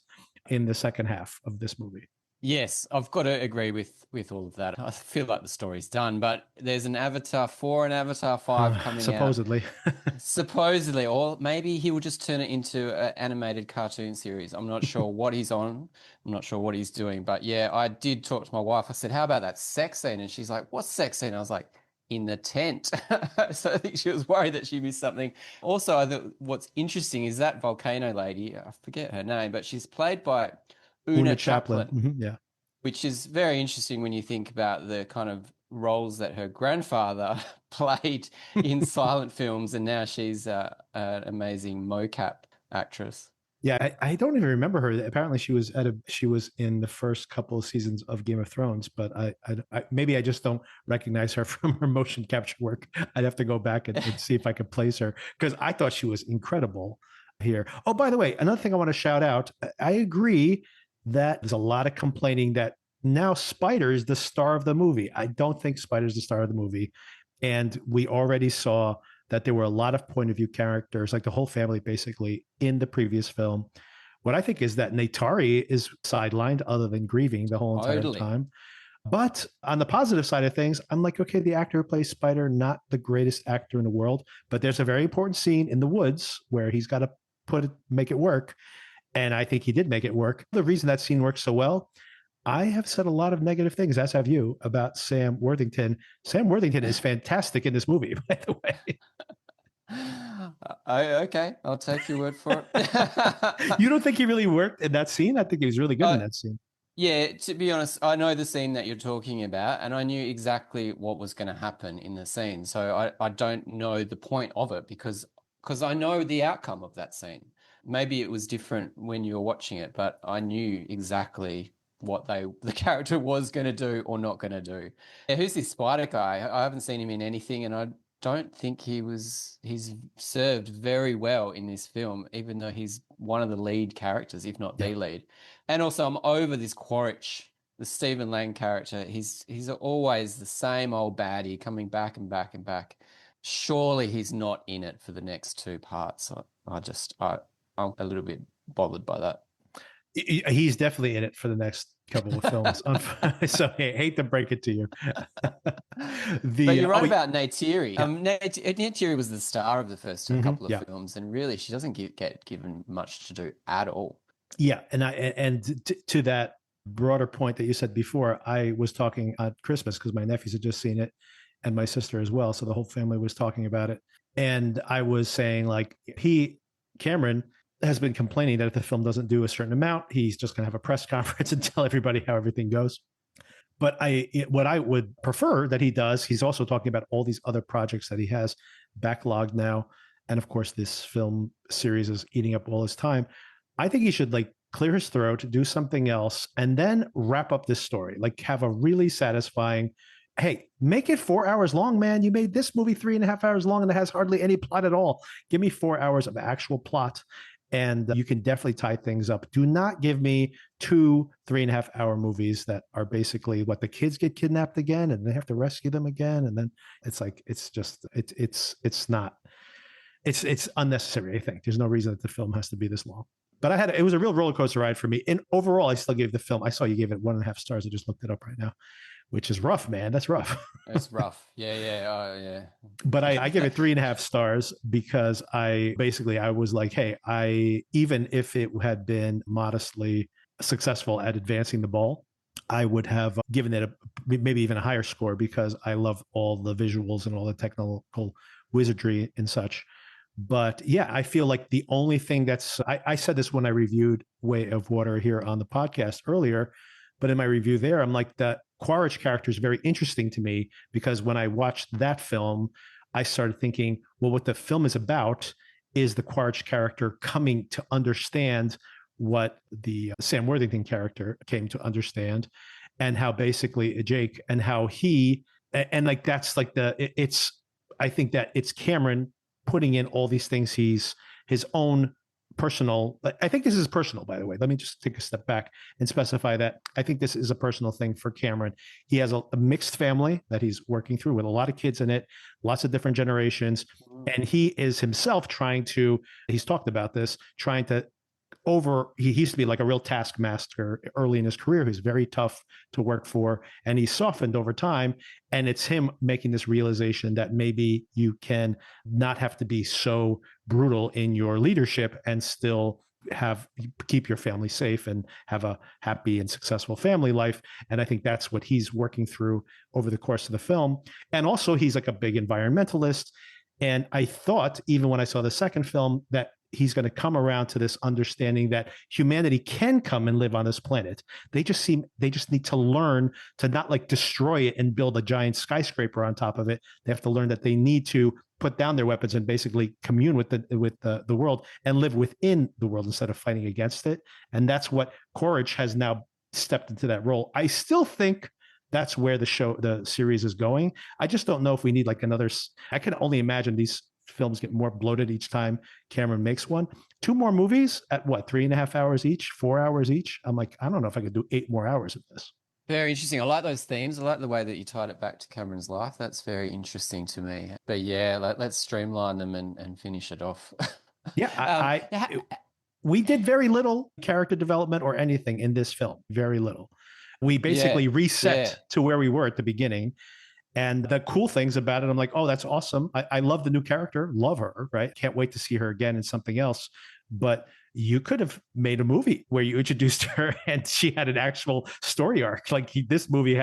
in the second half of this movie. Yes, I've got to agree with all of that. I feel like the story's done, but there's an Avatar 4 and Avatar 5 coming supposedly. out. Supposedly, or maybe he will just turn it into an animated cartoon series. I'm not sure what he's on. I'm not sure what he's doing. But yeah, I did talk to my wife. I said, how about that sex scene? And she's like, what sex scene? I was like, in the tent. So I think she was worried that she missed something. Also, I thought what's interesting is that volcano lady, I forget her name, but she's played by Una Chaplin, Mm-hmm, yeah. which is very interesting when you think about the kind of roles that her grandfather played in silent films, and now she's an amazing mocap actress. Yeah, I don't even remember her. Apparently, she was in the first couple of seasons of Game of Thrones, but I maybe I just don't recognize her from her motion capture work. I'd have to go back and see if I could place her, because I thought she was incredible here. Oh, by the way, another thing I want to shout out. I agree that there's a lot of complaining that now Spider's the star of the movie. I don't think Spider's the star of the movie, and we already saw that there were a lot of point of view characters, like the whole family basically, in the previous film. What I think is that Neytiri is sidelined other than grieving the whole entire time. But on the positive side of things, I'm like, okay, the actor who plays Spider, not the greatest actor in the world, but there's a very important scene in the woods where he's got to make it work. And I think he did make it work. The reason that scene works so well, I have said a lot of negative things, as have you, about Sam Worthington. Sam Worthington is fantastic in this movie, by the way. Okay, I'll take your word for it. You don't think he really worked in that scene? I think he was really good in that scene. Yeah, to be honest, I know the scene that you're talking about, and I knew exactly what was going to happen in the scene. So I don't know the point of it because I know the outcome of that scene. Maybe it was different when you were watching it, but I knew exactly what the character was going to do or not going to do. Yeah, who's this Spider guy? I haven't seen him in anything, and I don't think he's served very well in this film, even though he's one of the lead characters, if not the lead. And also, I'm over this Quaritch, the Stephen Lang character. He's always the same old baddie coming back and back and back. Surely he's not in it for the next two parts. I'm a little bit bothered by that. He's definitely in it for the next couple of films. So I hate to break it to you. But you're right about Neytiri. Yeah. Neytiri was the star of the first couple of films, and really she doesn't get given much to do at all. Yeah, and to that broader point that you said before, I was talking at Christmas because my nephews had just seen it, and my sister as well. So the whole family was talking about it, and I was saying, like, Cameron has been complaining that if the film doesn't do a certain amount, he's just going to have a press conference and tell everybody how everything goes. But what I would prefer that he does, he's also talking about all these other projects that he has backlogged now. And of course, this film series is eating up all his time. I think he should like clear his throat, do something else, and then wrap up this story. Like have a really satisfying, hey, make it 4 hours long, man. You made this movie 3.5 hours long and it has hardly any plot at all. Give me 4 hours of actual plot. And you can definitely tie things up. Do not give me 2 3.5 hour movies that are basically what the kids get kidnapped again and they have to rescue them again. And then it's like, it's unnecessary. I think there's no reason that the film has to be this long. But it was a real roller coaster ride for me. And overall, I still gave the film, I saw you gave it 1.5 stars. I just looked it up right now. which is rough, man. That's rough. It's rough. Yeah, yeah, But I give yeah. it 3.5 stars because I was like, hey, even if it had been modestly successful at advancing the ball, I would have given it maybe even a higher score because I love all the visuals and all the technical wizardry and such. But yeah, I feel like the only thing I said this when I reviewed Way of Water here on the podcast earlier, but in my review there, I'm like, the Quaritch character is very interesting to me because when I watched that film, I started thinking, well, what the film is about is the Quaritch character coming to understand what the Sam Worthington character came to understand, and how basically Jake and how he and like that's like it's I think that it's Cameron putting in all these things his own personal. I think this is personal, by the way. Let me just take a step back and specify that I think this is a personal thing for Cameron. He has a mixed family that he's working through with a lot of kids in it, lots of different generations, and he is himself he's talked about this, trying to he used to be like a real taskmaster early in his career. He's very tough to work for, and he's softened over time. And it's him making this realization that maybe you can not have to be so brutal in your leadership and still keep your family safe and have a happy and successful family life. And I think that's what he's working through over the course of the film. And also he's like a big environmentalist. And I thought, even when I saw the second film, that he's going to come around to this understanding that humanity can come and live on this planet. They just need to learn to not like destroy it and build a giant skyscraper on top of it. They have to learn that they need to put down their weapons and basically commune with the world and live within the world instead of fighting against it. And that's what Quaritch has now stepped into that role. I still think that's where the series is going. I just don't know if we need like I can only imagine these films get more bloated each time Cameron makes one. 2 more movies at what, 3.5 hours each, 4 hours each? I'm like, I don't know if I could do 8 more hours of this. Very interesting. I like those themes. I like the way that you tied it back to Cameron's life. That's very interesting to me. But yeah, let's streamline them and finish it off. Yeah, we did very little character development or anything in this film. Very little. We basically reset to where we were at the beginning. And the cool things about it, I'm like, oh, that's awesome. I love the new character, love her, right? Can't wait to see her again in something else. But you could have made a movie where you introduced her and she had an actual story arc. Like this movie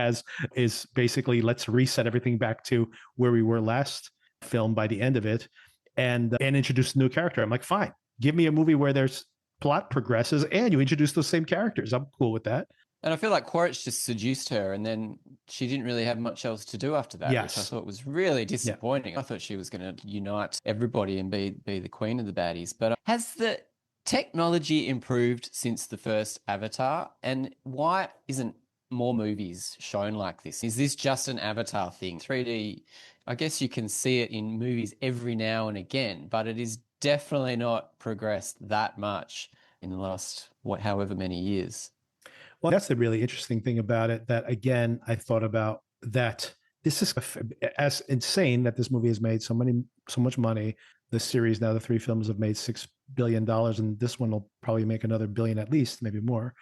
is basically, let's reset everything back to where we were last film by the end of it and introduce a new character. I'm like, fine, give me a movie where there's plot progresses and you introduce those same characters. I'm cool with that. And I feel like Quaritch just seduced her and then she didn't really have much else to do after that, yes. Which I thought was really disappointing. Yeah. I thought she was going to unite everybody and be the queen of the baddies. But has the technology improved since the first Avatar? And why isn't more movies shown like this? Is this just an Avatar thing? 3D, I guess you can see it in movies every now and again, but it is definitely not progressed that much in the last, however many years. Well, that's the really interesting thing about it, that again, I thought about that this is as insane that this movie has made so much money. The series now, the 3 films have made $6 billion, and this one will probably make another billion at least, maybe more.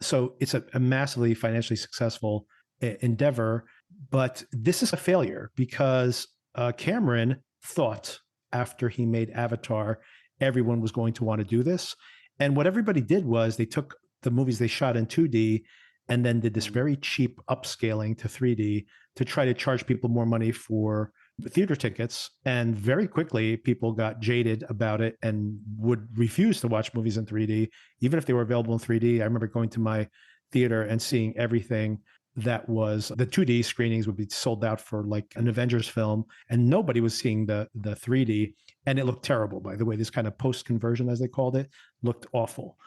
So it's a massively financially successful endeavor, but this is a failure because Cameron thought after he made Avatar, everyone was going to want to do this. And what everybody did was they took the movies they shot in 2D and then did this very cheap upscaling to 3D to try to charge people more money for theater tickets. And very quickly, people got jaded about it and would refuse to watch movies in 3D, even if they were available in 3D. I remember going to my theater and seeing everything that was the 2D screenings would be sold out for like an Avengers film, and nobody was seeing the 3D. And it looked terrible, by the way. This kind of post-conversion, as they called it, looked awful.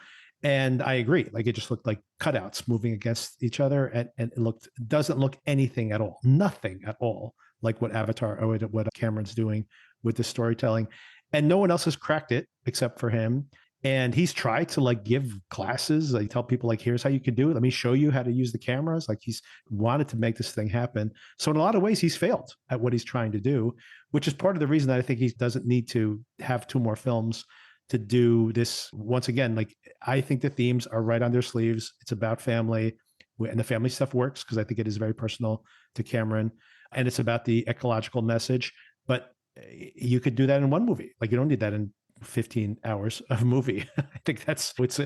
And I agree. Like it just looked like cutouts moving against each other, and it doesn't look anything at all, nothing at all like what Avatar or what Cameron's doing with the storytelling. And no one else has cracked it except for him. And he's tried to like give classes, like tell people like, here's how you can do it. Let me show you how to use the cameras. Like he's wanted to make this thing happen. So in a lot of ways, he's failed at what he's trying to do, which is part of the reason that I think he doesn't need to have 2 more films to do this. Once again, like I think the themes are right on their sleeves. It's about family. and the family stuff works because I think it is very personal to Cameron, and it's about the ecological message. But you could do that in one movie. Like you don't need that in 15 hours of movie. I think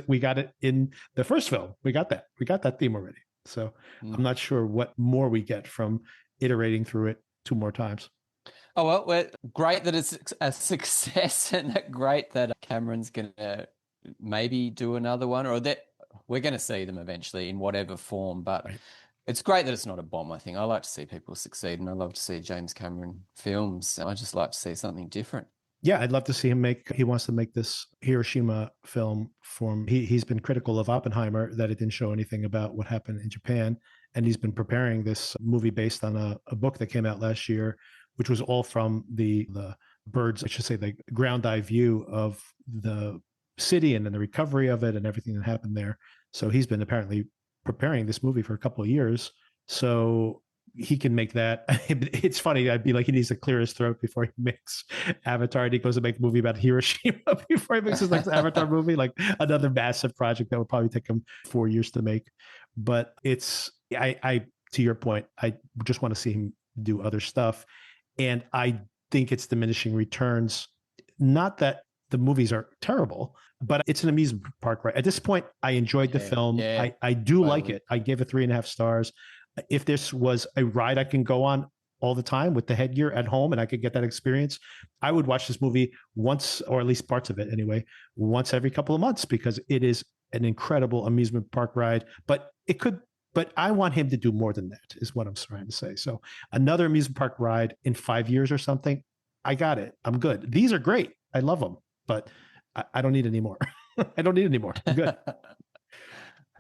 we got it in the first film. We got that theme already. So I'm not sure what more we get from iterating through it 2 more times. Oh, well, great that it's a success, and great that Cameron's going to maybe do another one, or that we're going to see them eventually in whatever form. But it's great that it's not a bomb, I think. I like to see people succeed, and I love to see James Cameron films. I just like to see something different. Yeah, I'd love to see him he wants to make this Hiroshima film he's been critical of Oppenheimer, that it didn't show anything about what happened in Japan. And he's been preparing this movie based on a book that came out last year, which was all from the birds, I should say, the ground eye view of the city and then the recovery of it and everything that happened there. So he's been apparently preparing this movie for a couple of years. So he can make that. It's funny. I'd be like, he needs to clear his throat before he makes Avatar. And he goes to make a movie about Hiroshima before he makes his next Avatar movie, like another massive project that would probably take him 4 years to make. But I to your point, I just want to see him do other stuff. And I think it's diminishing returns. Not that the movies are terrible, but it's an amusement park, right? At this point, I enjoyed the film. Yeah, I do like it. I gave it 3.5 stars. If this was a ride I can go on all the time with the headgear at home and I could get that experience, I would watch this movie once, or at least parts of it anyway, once every couple of months, because it is an incredible amusement park ride. But I want him to do more than that, is what I'm trying to say. So another amusement park ride in 5 years or something, I got it. I'm good. These are great. I love them, but I don't need any more. I don't need any more. I'm good.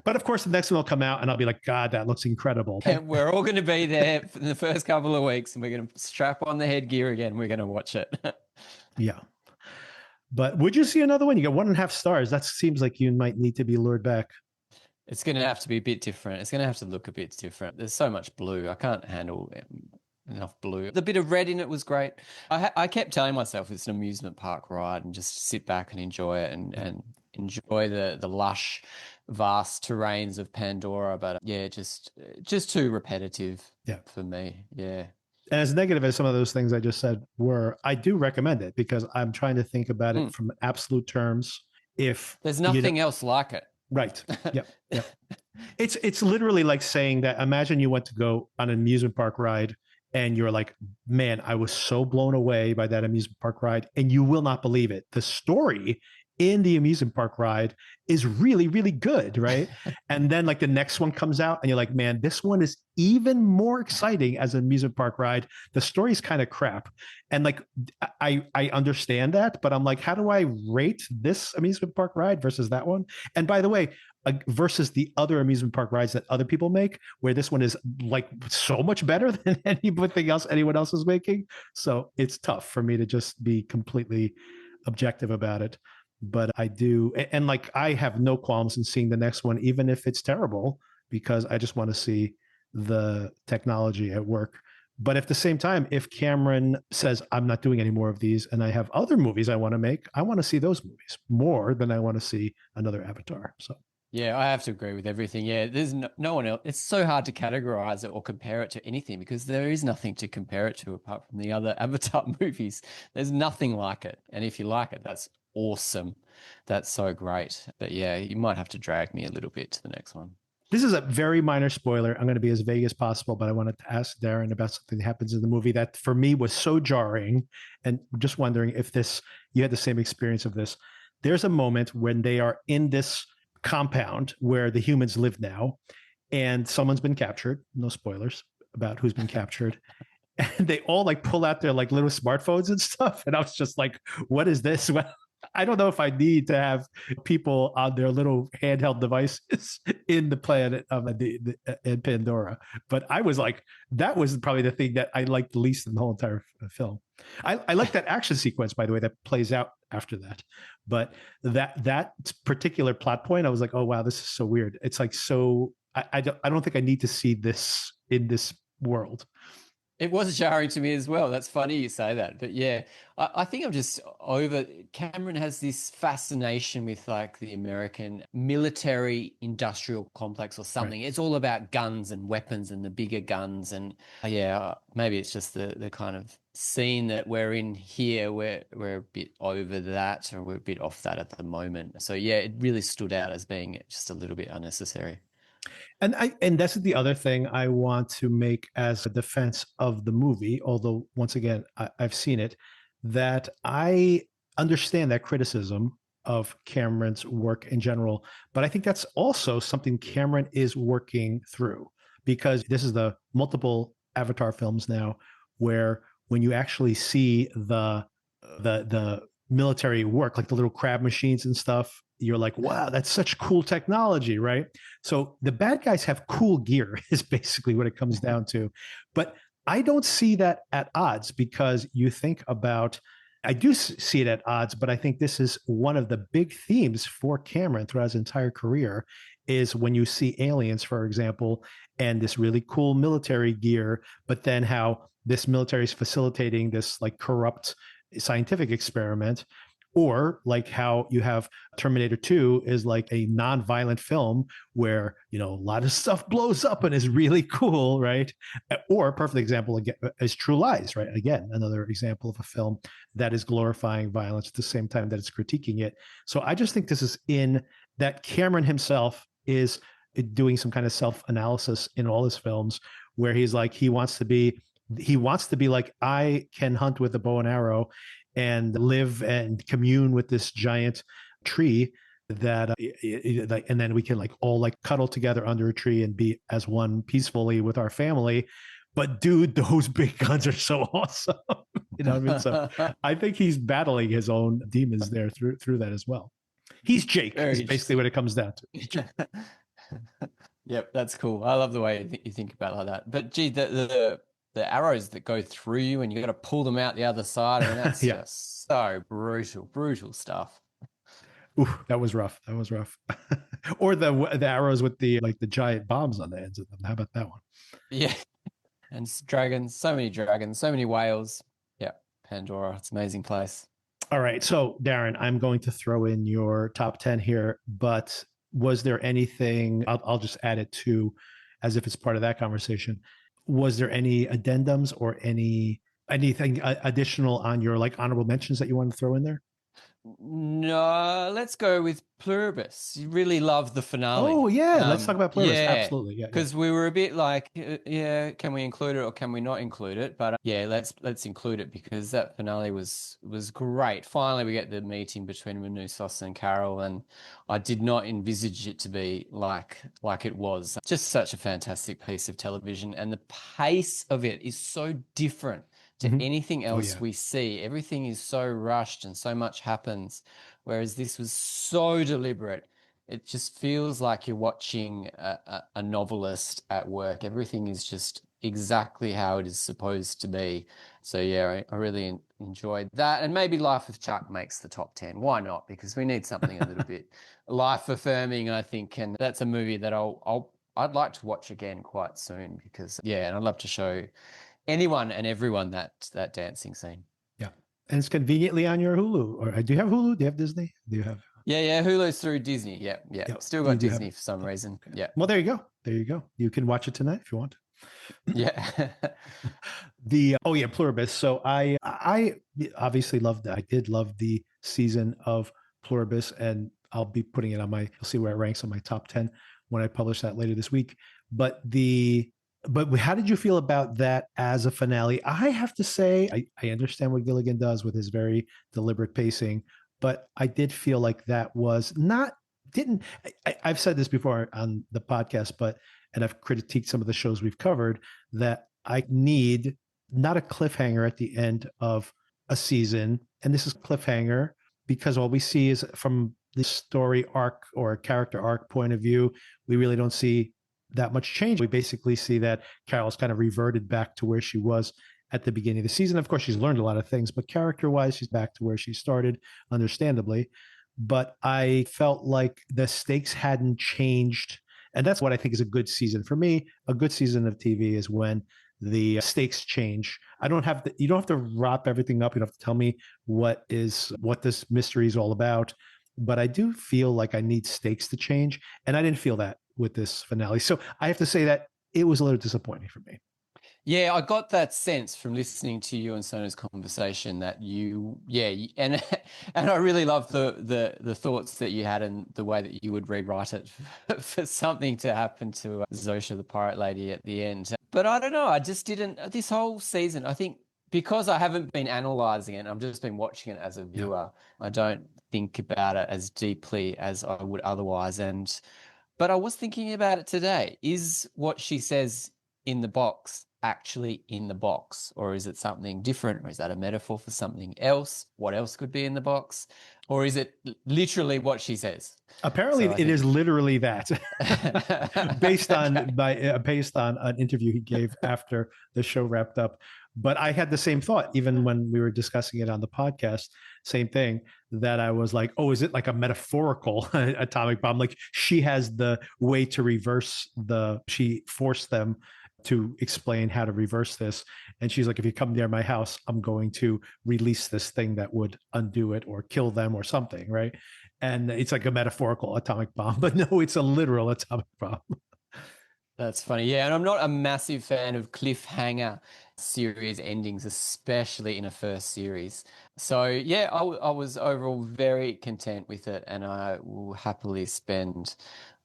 But of course, the next one will come out and I'll be like, God, that looks incredible. And we're all going to be there for the first couple of weeks, and we're going to strap on the headgear again. We're going to watch it. Yeah. But would you see another one? You got 1.5 stars. That seems like you might need to be lured back. It's going to have to be a bit different. It's going to have to look a bit different. There's so much blue. I can't handle enough blue. The bit of red in it was great. I kept telling myself it's an amusement park ride and just sit back and enjoy it and enjoy the lush, vast terrains of Pandora. But yeah, just too repetitive for me. Yeah. And as negative as some of those things I just said were, I do recommend it because I'm trying to think about it from absolute terms. If there's nothing else like it. Right. Yeah. Yeah. It's literally like saying that, imagine you went to go on an amusement park ride and you're like, man, I was so blown away by that amusement park ride. And you will not believe it. The story in the amusement park ride is really, really good, right? And then like the next one comes out and you're like, man, this one is even more exciting as an amusement park ride. The story's kind of crap. And like, I understand that, but I'm like, how do I rate this amusement park ride versus that one? And by the way, versus the other amusement park rides that other people make, where this one is like so much better than anything else anyone else is making. So it's tough for me to just be completely objective about it. But I do, and like I have no qualms in seeing the next one, even if it's terrible, because I just want to see the technology at work. But at the same time, if Cameron says, I'm not doing any more of these and I have other movies I want to make, I want to see those movies more than I want to see another Avatar. So yeah, I have to agree with everything. Yeah, there's no one else. It's so hard to categorize it or compare it to anything because there is nothing to compare it to apart from the other Avatar movies. There's nothing like it. And if you like it, that's awesome. That's so great. But yeah, you might have to drag me a little bit to the next one. This is a very minor spoiler. I'm going to be as vague as possible, but I wanted to ask Darren about something that happens in the movie that for me was so jarring. And just wondering if you had the same experience of this. There's a moment when they are in this compound where the humans live now, and someone's been captured. No spoilers about who's been captured. And they all like pull out their like little smartphones and stuff. And I was just like, what is this? Well, I don't know if I need to have people on their little handheld devices in the planet of in Pandora. But I was like, that was probably the thing that I liked the least in the whole entire film. I like that action sequence, by the way, that plays out after that. But that particular plot point, I was like, oh, wow, this is so weird. It's like, so I don't think I need to see this in this world. It was jarring to me as well. That's funny you say that. But yeah, I think I'm just over. Cameron has this fascination with like the American military industrial complex or Right. something. It's all about guns and weapons and the bigger guns. And yeah, maybe it's just the kind of scene that we're in here. We're a bit over that, or we're a bit off that at the moment. So yeah, it really stood out as being just a little bit unnecessary. And that's the other thing I want to make as a defense of the movie, although once again, I've seen it, that I understand that criticism of Cameron's work in general, but I think that's also something Cameron is working through, because this is the multiple Avatar films now where when you actually see the military work, like the little crab machines and stuff, you're like, wow, that's such cool technology, right? So the bad guys have cool gear, is basically what it comes down to. But I don't see that at odds, because you think about, I do see it at odds, but I think this is one of the big themes for Cameron throughout his entire career, is when you see aliens, for example, and this really cool military gear, but then how this military is facilitating this like corrupt scientific experiment, or like how you have Terminator 2 is like a non-violent film where, you know, a lot of stuff blows up and is really cool, right? Or a perfect example again is True Lies, right? Again, another example of a film that is glorifying violence at the same time that it's critiquing it. So I just think this is in that Cameron himself is doing some kind of self-analysis in all his films, where he's like, he wants to be like, I can hunt with a bow and arrow and live and commune with this giant tree that and then we can like all like cuddle together under a tree and be as one peacefully with our family. But dude, those big guns are so awesome. You know what I mean? So I think he's battling his own demons there through that as well. He's Jake, is basically what it comes down to. Yep, that's cool. I love the way you think about it like that. But gee, the arrows that go through you and you got to pull them out the other side. I mean, that's Yeah. just so brutal stuff. Ooh, that was rough. That was rough. Or the arrows with the like the giant bombs on the ends of them. How about that one? Yeah. And dragons, so many whales. Yeah, Pandora, it's an amazing place. All right. So, Darren, I'm going to throw in your top 10 here, but was there anything, I'll just add it to as if it's part of that conversation. Was there any addendums or anything additional on your like honorable mentions that you want to throw in there? No, let's go with Pluribus. You really love the finale. Oh, yeah. Let's talk about Pluribus. Yeah, Absolutely. Yeah. because we were a bit like, yeah, can we include it or can we not include it? But yeah, let's include it because that finale was great. Finally, we get the meeting between Manusos and Carol, and I did not envisage it to be like it was. Just such a fantastic piece of television, and the pace of it is so different to anything else we see. Everything is so rushed and so much happens, whereas this was so deliberate. It just feels like you're watching a novelist at work. Everything is just exactly how it is supposed to be. So yeah, I really enjoyed that. And maybe Life of Chuck makes the top 10. Why not? Because we need something a little bit life affirming, I think. And that's a movie that I'd like to watch again quite soon, because yeah, and I'd love to show anyone and everyone that dancing scene. Yeah. And it's conveniently on your Hulu. Or do you have Hulu? Do you have Disney? Do you have? Yeah. Hulu's through Disney. Yeah. Yep. Still got Disney for some reason. Okay. Yeah. Well, there you go. There you go. You can watch it tonight if you want. Yeah. Pluribus. So I obviously loved that. I did love the season of Pluribus, and I'll be putting it on you'll see where it ranks on my top 10 when I publish that later this week. But how did you feel about that as a finale? I have to say, I understand what Gilligan does with his very deliberate pacing, but I did feel like that was not, I've said this before on the podcast, and I've critiqued some of the shows we've covered, that I need not a cliffhanger at the end of a season. And this is cliffhanger because all we see is from the story arc or character arc point of view, we really don't see that much change. We basically see that Carol's kind of reverted back to where she was at the beginning of the season. Of course, she's learned a lot of things, but character-wise, she's back to where she started, understandably. But I felt like the stakes hadn't changed. And that's what I think is a good season for me. A good season of TV is when the stakes change. You don't have to wrap everything up. You don't have to tell me what this mystery is all about. But I do feel like I need stakes to change. And I didn't feel that with this finale. So I have to say that it was a little disappointing for me. Yeah, I got that sense from listening to you and Sona's conversation that and I really love the thoughts that you had and the way that you would rewrite it for something to happen to Zosha, the pirate lady, at the end. But I don't know, I just didn't, this whole season, I think because I haven't been analyzing it, I've just been watching it as a viewer. I don't think about it as deeply as I would otherwise. But I was thinking about it today. Is what she says in the box actually in the box, or is it something different, or is that a metaphor for something else? What else could be in the box, or is it literally what she says? Apparently, it is literally that, based on an interview he gave after the show wrapped up. But I had the same thought, even when we were discussing it on the podcast. Same thing, that I was like, oh, is it like a metaphorical atomic bomb? Like she has the way to reverse she forced them to explain how to reverse this. And she's like, if you come near my house, I'm going to release this thing that would undo it or kill them or something, right? And it's like a metaphorical atomic bomb, but no, it's a literal atomic bomb. That's funny. Yeah, and I'm not a massive fan of cliffhanger series endings, especially in a first series. So yeah, I was overall very content with it, and I will happily spend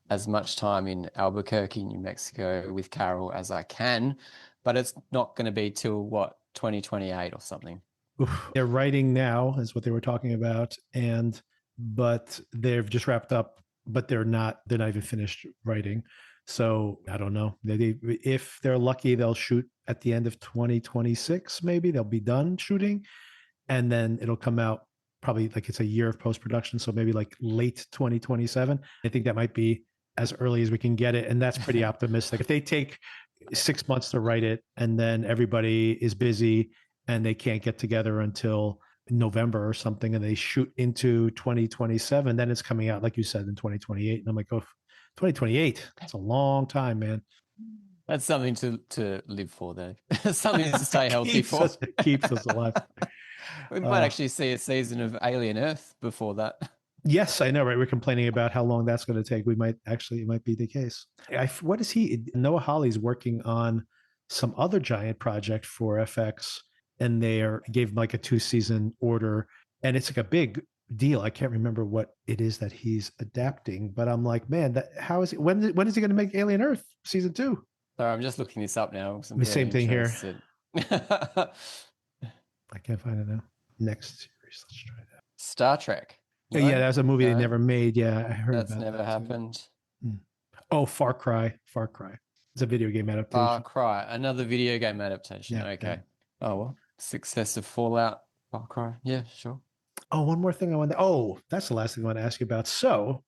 as much time in Albuquerque, New Mexico with Carol as I can, but it's not going to be till what, 2028 or something. They're writing now is what they were talking about, but they've just wrapped up, but they're not even finished writing. So I don't know. If they're lucky, they'll shoot at the end of 2026. Maybe they'll be done shooting, and then it'll come out probably like it's a year of post-production. So maybe like late 2027. I think that might be as early as we can get it. And that's pretty optimistic. If they take 6 months to write it and then everybody is busy and they can't get together until November or something, and they shoot into 2027, then it's coming out, like you said, in 2028. And I'm like, oh, 2028. That's a long time, man. That's something to live for, though. Something to stay healthy for. Keeps us alive. We might actually see a season of Alien Earth before that. Yes, I know, right? We're complaining about how long that's going to take. It might be the case. What is he? Noah Hawley's working on some other giant project for FX, and they gave him like a 2-season order, and it's like a big deal. I can't remember what it is that he's adapting, but I'm like, man, how is it? When is he going to make Alien Earth season 2? Sorry, I'm just looking this up now. The same thing here. I can't find it now. Next series, let's try that. Star Trek. No? Yeah, that was a movie they never made. Yeah, I heard that's never happened. Oh, Far Cry. It's a video game adaptation. Far Cry, another video game adaptation. Yeah, okay. Yeah. Oh well, success of Fallout. Far Cry. Yeah, sure. Oh, one more thing I wanted. That's the last thing I want to ask you about. So,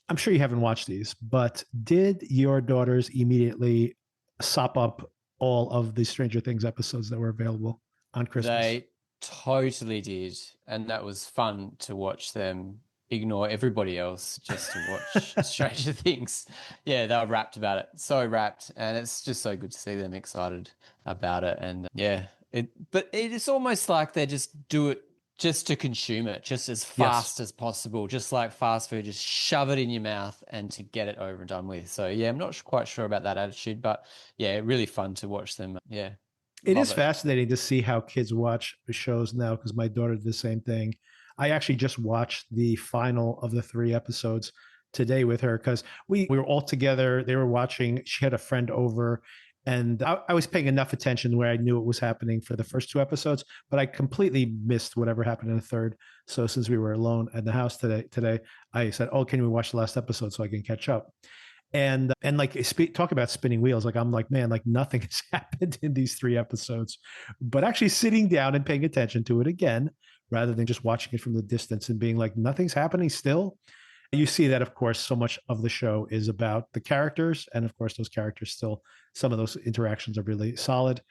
I'm sure you haven't watched these, but did your daughters immediately sop up all of the Stranger Things episodes that were available on Christmas? They totally did, and that was fun to watch them ignore everybody else just to watch Stranger Things. Yeah, they were rapt about it, so rapt, and it's just so good to see them excited about it. And but it is almost like they just do it just to consume it, just as fast as possible, just like fast food, just shove it in your mouth and to get it over and done with. So yeah, I'm not quite sure about that attitude, but yeah, really fun to watch them. Yeah. It is fascinating to see how kids watch shows now, because my daughter did the same thing. I actually just watched the final of the 3 episodes today with her, because we were all together. They were watching. She had a friend over, and I was paying enough attention where I knew what was happening for the first 2 episodes, but I completely missed whatever happened in the third. So since we were alone at the house today, I said, "Oh, can we watch the last episode so I can catch up?" And like talk about spinning wheels. Like I'm like, man, like nothing has happened in these 3 episodes, but actually sitting down and paying attention to it again, rather than just watching it from the distance and being like, nothing's happening still. You see that, of course, so much of the show is about the characters. And of course, those characters still, some of those interactions are really solid.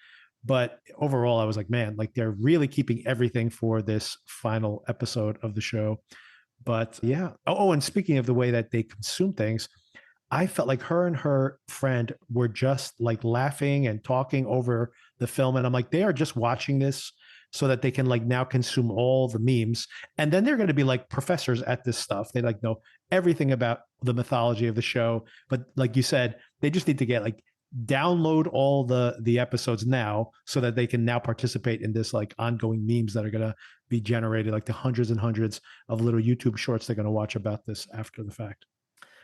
But overall, I was like, man, like they're really keeping everything for this final episode of the show. But yeah. Oh, and speaking of the way that they consume things, I felt like her and her friend were just like laughing and talking over the film. And I'm like, they are just watching this so that they can like now consume all the memes. And then they're going to be like professors at this stuff. They like know everything about the mythology of the show. But like you said, they just need to get like download all the episodes now so that they can now participate in this like ongoing memes that are going to be generated, like the hundreds and hundreds of little YouTube shorts they're going to watch about this after the fact.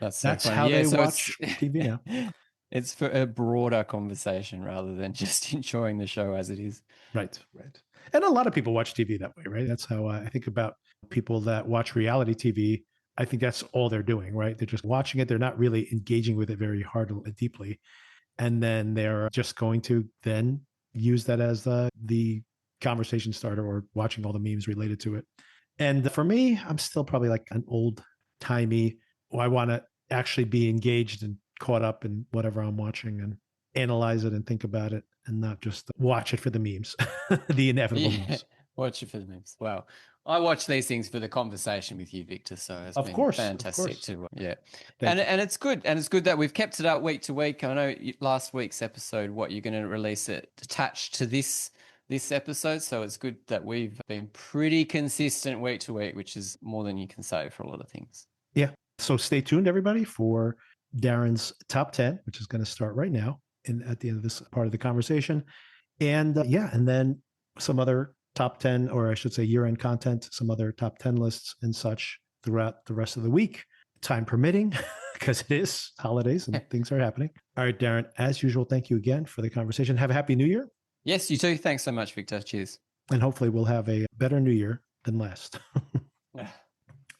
That's so That's funny. how Yeah, they so watch TV now. it's for a broader conversation rather than just enjoying the show as it is. Right, right. And a lot of people watch TV that way, right? That's how I think about people that watch reality TV. I think that's all they're doing, right? They're just watching it. They're not really engaging with it very hard and deeply. And then they're just going to then use that as the conversation starter or watching all the memes related to it. And for me, I'm still probably like an old timey. I want to actually be engaged and caught up in whatever I'm watching and analyze it and think about it and not just watch it for the memes, the inevitable Yeah, memes. watch it for the memes. Well, I watch these things for the conversation with you, Victor. So it's Of been course, of fantastic course. to yeah, Thank you. and it's good, and it's good that we've kept it up week to week. I know last week's episode, what you're going to release it attached to this episode, so it's good that we've been pretty consistent week to week, which is more than you can say for a lot of things. Yeah. So stay tuned, everybody, for Darren's top 10, which is going to start right now in at the end of this part of the conversation. And yeah, and then some other top 10, or I should say year end content, some other top 10 lists and such throughout the rest of the week, time permitting, because it is holidays and things are happening. All right, Darren, as usual, thank you again for the conversation. Have a happy new year. Yes, you too. Thanks so much, Victor. Cheers. And hopefully we'll have a better new year than last.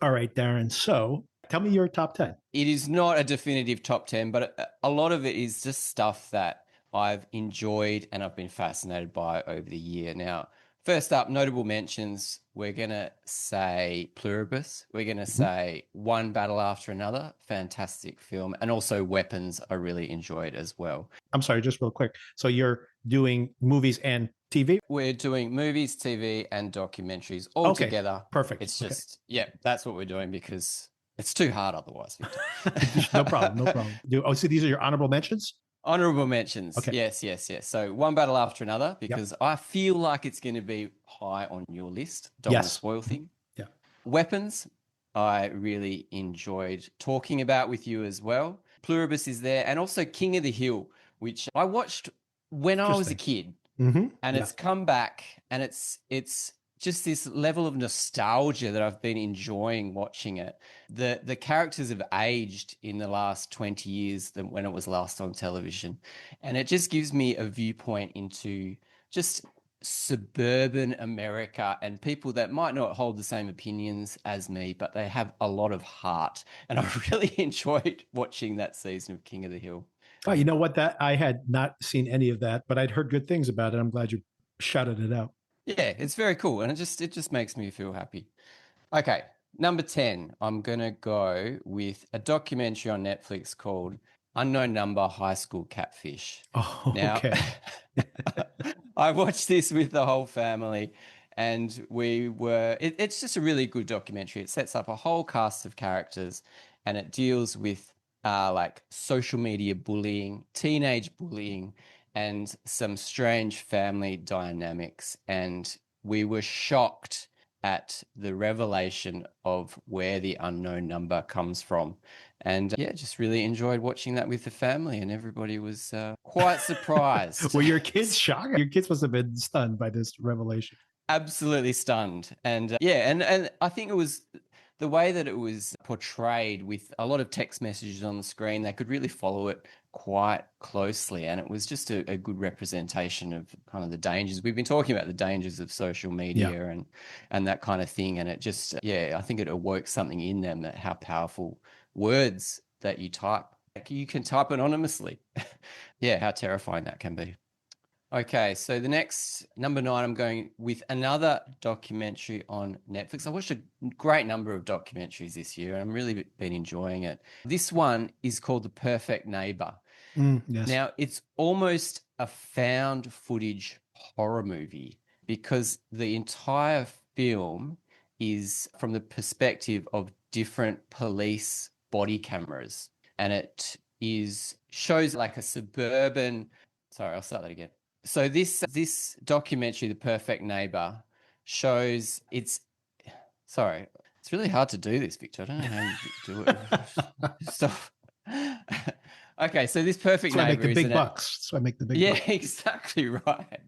All right, Darren. So tell me your top 10. It is not a definitive top 10, but a lot of it is just stuff that I've enjoyed and I've been fascinated by over the year. Now, first up, notable mentions, we're going to say Pluribus. We're going to say One Battle After Another, fantastic film. And also Weapons, I really enjoyed as well. I'm sorry, just real quick. So you're doing movies and TV? We're doing movies, TV, and documentaries all Okay, together. perfect. It's just, yeah, that's what we're doing because it's too hard otherwise, Okay. No problem. No problem. So these are your honorable mentions? Honorable mentions. Okay. Yes, yes, yes. So One Battle After Another, Yep. because I feel like it's going to be high on your list. Don't want to Yes. spoil things. Yeah. Weapons, I really enjoyed talking about with you as well. Pluribus is there. And also King of the Hill, which I watched when I was a kid. Mm-hmm. And it's come back and it's just this level of nostalgia that I've been enjoying watching it. The characters have aged in the last 20 years than when it was last on television. And it just gives me a viewpoint into just suburban America and people that might not hold the same opinions as me, but they have a lot of heart. And I really enjoyed watching that season of King of the Hill. Oh, you know what? That I had not seen any of that, but I'd heard good things about it. I'm glad you shouted it out. Yeah, it's very cool. And it just makes me feel happy. Okay, number 10, I'm going to go with a documentary on Netflix called Unknown Number High School Catfish. Oh, Now, okay. I watched this with the whole family and it's just a really good documentary. It sets up a whole cast of characters and it deals with like social media bullying, teenage bullying, and some strange family dynamics. And we were shocked at the revelation of where the unknown number comes from. And yeah, just really enjoyed watching that with the family, and everybody was quite surprised. Were your kids shocked? Your kids must have been stunned by this revelation. Absolutely stunned. And yeah, and I think it was the way that it was portrayed with a lot of text messages on the screen. They could really follow it quite closely, and it was just a good representation of kind of the dangers. We've been talking about the dangers of social media and that kind of thing, and it just I think it awoke something in them, that how powerful words that you type, like you can type anonymously. Yeah, how terrifying that can be. Okay, so the next number 9, I'm going with another documentary on Netflix. I watched a great number of documentaries this year, and I'm really been enjoying it. This one is called The Perfect Neighbor. Yes. Now, it's almost a found footage horror movie because the entire film is from the perspective of different police body cameras. and it shows like a suburban. Sorry, I'll start that again. So this documentary, The Perfect Neighbor, shows Sorry, it's really hard to do this, Victor. I don't know how you do it. Stop. Okay, so this Perfect That's why I make Neighbor the is big bucks. That's why I make the big yeah, bucks. exactly right.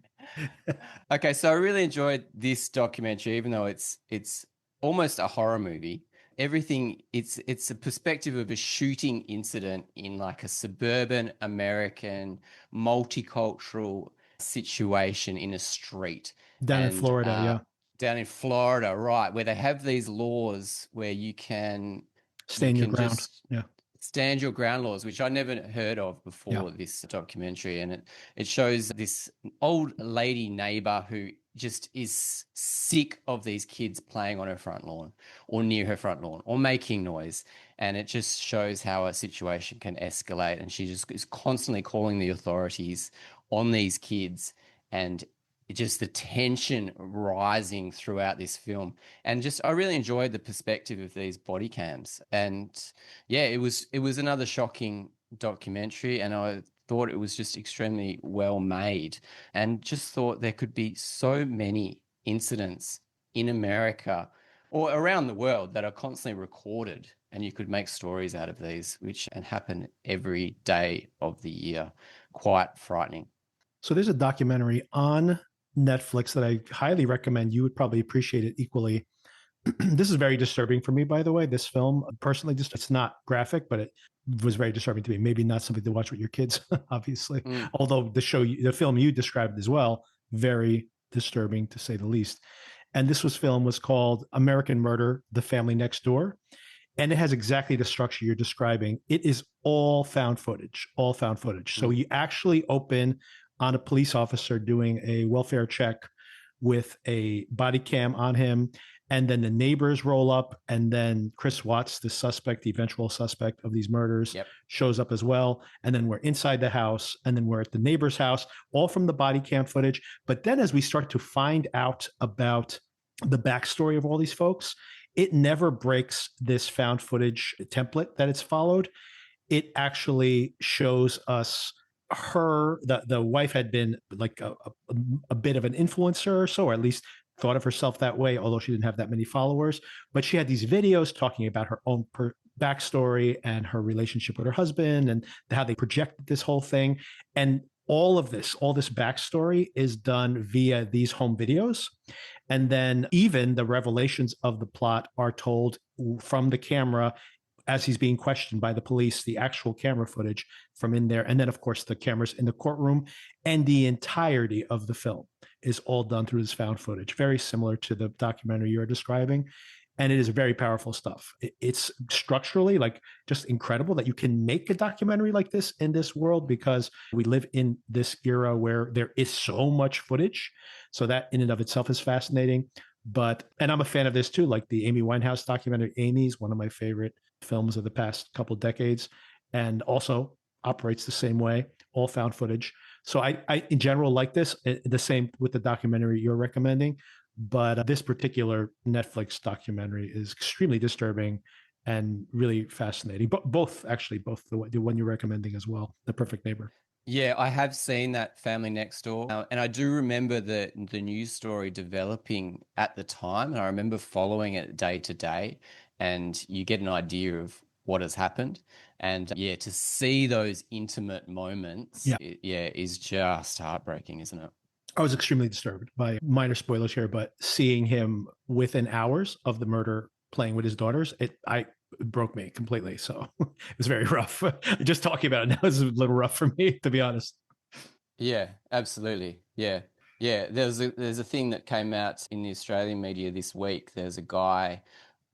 Okay, so I really enjoyed this documentary, even though it's almost a horror movie. Everything it's a perspective of a shooting incident in like a suburban American multicultural situation in a street. Down in And Florida, yeah. down in Florida, right, where they have these laws where you Stand your can ground. just Yeah. stand your ground laws, which I never heard of Yeah. before this documentary. And it shows this old lady neighbor who just is sick of these kids playing on her front lawn or near her front lawn or making noise. And it just shows how a situation can escalate. And she just is constantly calling the authorities on these kids, and just the tension rising throughout this film. And just I really enjoyed the perspective of these body cams. And yeah, it was another shocking documentary, and I thought it was just extremely well made, and just thought there could be so many incidents in America or around the world that are constantly recorded, and you could make stories out of these, which and happen every day of the year. Quite frightening. So there's a documentary on Netflix that I highly recommend. You would probably appreciate it equally. This is very disturbing for me, by the way. This film, personally, just it's not graphic, but it was very disturbing to me. Maybe not something to watch with your kids, obviously. Mm. Although the film you described as well, very disturbing to say the least. And this film was called American Murder: The Family Next Door, and it has exactly the structure you're describing. It is all found footage, all found footage. So you actually open on a police officer doing a welfare check with a body cam on him. And then the neighbors roll up, and then Chris Watts, the suspect, the eventual suspect of these murders, Yep. shows up as well. And then we're inside the house, and then we're at the neighbor's house, all from the body cam footage. But then as we start to find out about the backstory of all these folks, it never breaks this found footage template that it's followed. It actually shows us the wife had been like a bit of an influencer or so, or at least thought of herself that way, although she didn't have that many followers. But she had these videos talking about her own backstory and her relationship with her husband and how they projected this whole thing. And all this backstory is done via these home videos. And then even the revelations of the plot are told from the camera as he's being questioned by the police, the actual camera footage from in there. And then, of course, the cameras in the courtroom, and the entirety of the film is all done through this found footage, very similar to the documentary you're describing. And it is very powerful stuff. It's structurally like just incredible that you can make a documentary like this in this world, because we live in this era where there is so much footage. So that in and of itself is fascinating. And I'm a fan of this too, like the Amy Winehouse documentary. Amy's one of my favorite films of the past couple decades, and also operates the same way, all found footage. So I in general like this. The same with the documentary you're recommending, but this particular Netflix documentary is extremely disturbing and really fascinating. But both the one you're recommending as well, The Perfect Neighbor. Yeah, I have seen that Family Next Door, and I do remember the news story developing at the time, and I remember following it day to day, and you get an idea of what has happened, and yeah, to see those intimate moments, is just heartbreaking, isn't it? I was extremely disturbed by minor spoilers here, but seeing him within hours of the murder playing with his daughters, it broke me completely. So it was very rough. Just talking about it now is a little rough for me, to be honest. Yeah, absolutely. Yeah. Yeah. There's a thing that came out in the Australian media this week. There's a guy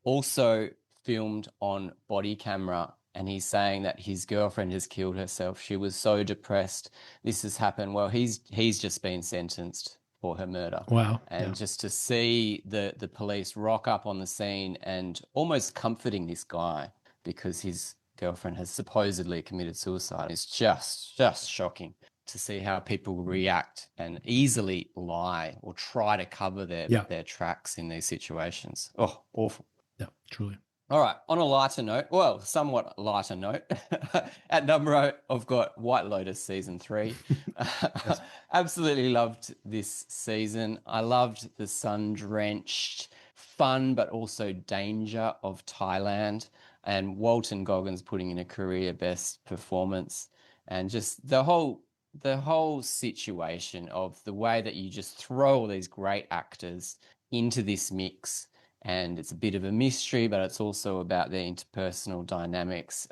also filmed on body camera, and he's saying that his girlfriend has killed herself. She was so depressed. This has happened. Well, he's just been sentenced for her murder. Wow. And Yeah. just to see the police rock up on the scene and almost comforting this guy because his girlfriend has supposedly committed suicide is just shocking to see how people react and easily lie or try to cover their tracks in these situations. Oh, awful. Yeah, truly. All right, on a lighter note, well, somewhat lighter note, at number 8, I've got White Lotus season 3. Yes. Absolutely loved this season. I loved the sun-drenched fun, but also danger of Thailand, and Walton Goggins putting in a career best performance, and just the whole situation of the way that you just throw all these great actors into this mix, and it's a bit of a mystery, but it's also about their interpersonal dynamics.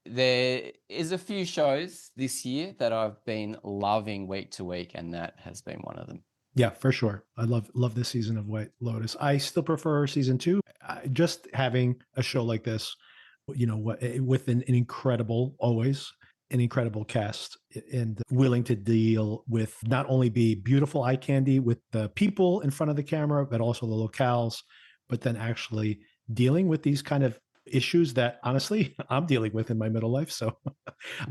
There is a few shows this year that I've been loving week to week, and that has been one of them. Yeah, for sure. I love this season of White Lotus. I still prefer season 2. Just having a show like this, with an incredible, always an incredible cast, and willing to deal with not only be beautiful eye candy with the people in front of the camera, but also the locales, but then actually dealing with these kind of issues that honestly I'm dealing with in my middle life. So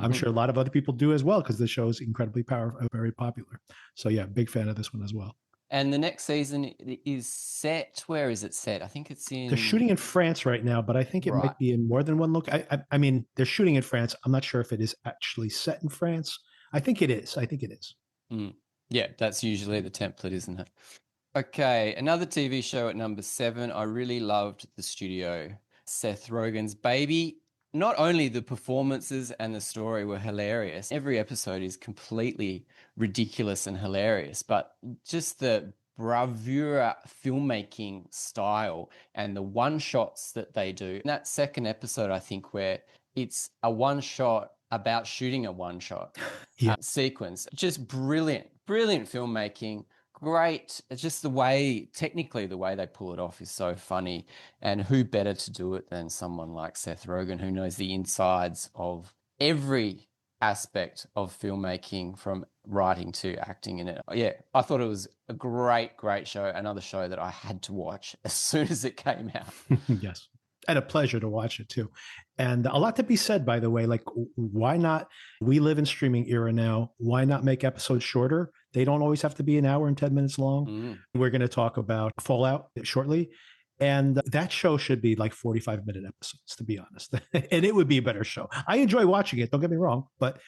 I'm Mhm. sure a lot of other people do as well, because the show is incredibly powerful, very popular. So yeah, big fan of this one as well. And the next season is set. Where is it set? I think it's They're in. shooting in France right now, but I think it Right. might be in more than one look. I mean, they're shooting in France. I'm not sure if it is actually set in France. I think it is. I think it is. Mm. Yeah, that's usually the template, isn't it? Okay, another TV show at number 7. I really loved The Studio. Seth Rogen's baby. Not only the performances and the story were hilarious, every episode is completely ridiculous and hilarious, but just the bravura filmmaking style and the one shots that they do. In that second episode, I think, where it's a one shot about shooting a one shot Yeah. sequence, just brilliant, brilliant filmmaking. Great. It's just the way, technically, the way they pull it off is so funny. And who better to do it than someone like Seth Rogen, who knows the insides of every aspect of filmmaking, from writing to acting in it. Yeah, I thought it was a great, great show. Another show that I had to watch as soon as it came out. Yes. And a pleasure to watch it too. And a lot to be said, by the way, like why not? We live in streaming era now. Why not make episodes shorter? They don't always have to be an hour and 10 minutes long. Mm. We're going to talk about Fallout shortly. And that show should be like 45-minute episodes, to be honest. And it would be a better show. I enjoy watching it, don't get me wrong, but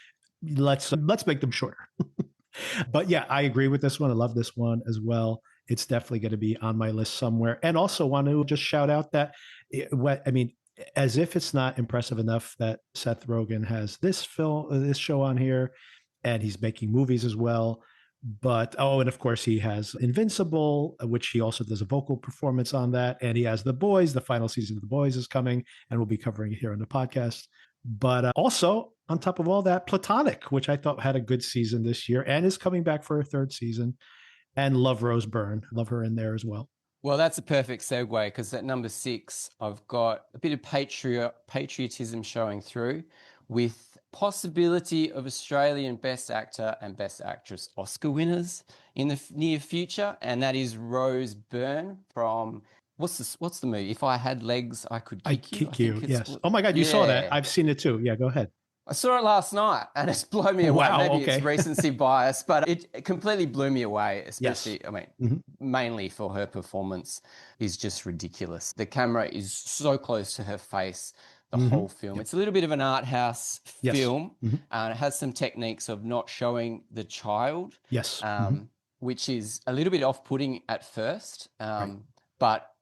let's make them shorter. But yeah, I agree with this one. I love this one as well. It's definitely going to be on my list somewhere. And also want to just shout out that I mean, as if it's not impressive enough that Seth Rogen has this show on here, and he's making movies as well. But and of course he has Invincible, which he also does a vocal performance on that, and he has The Boys. The final season of The Boys is coming, and we'll be covering it here on the podcast. But also on top of all that, Platonic, which I thought had a good season this year and is coming back for a third season, and love Rose Byrne, love her in there as well. Well, that's a perfect segue, because at number 6, I've got a bit of patriotism showing through, with possibility of Australian Best Actor and Best Actress Oscar winners in the near future, and that is Rose Byrne from what's the movie? If I Had Legs, I Could I Kick You. kick you, yes. Oh my God, you saw that? Yeah. I've seen it too. Yeah, go ahead. I saw it last night and it's blown me away. Wow, Maybe okay. it's recency bias, but it completely blew me away, especially, Yes. I mean, Mhm. mainly for her performance is just ridiculous. The camera is so close to her face the whole film. Yep. It's a little bit of an art house Yes. film, Mhm. and it has some techniques of not showing the child, Yes. which is a little bit off-putting at first. Right. But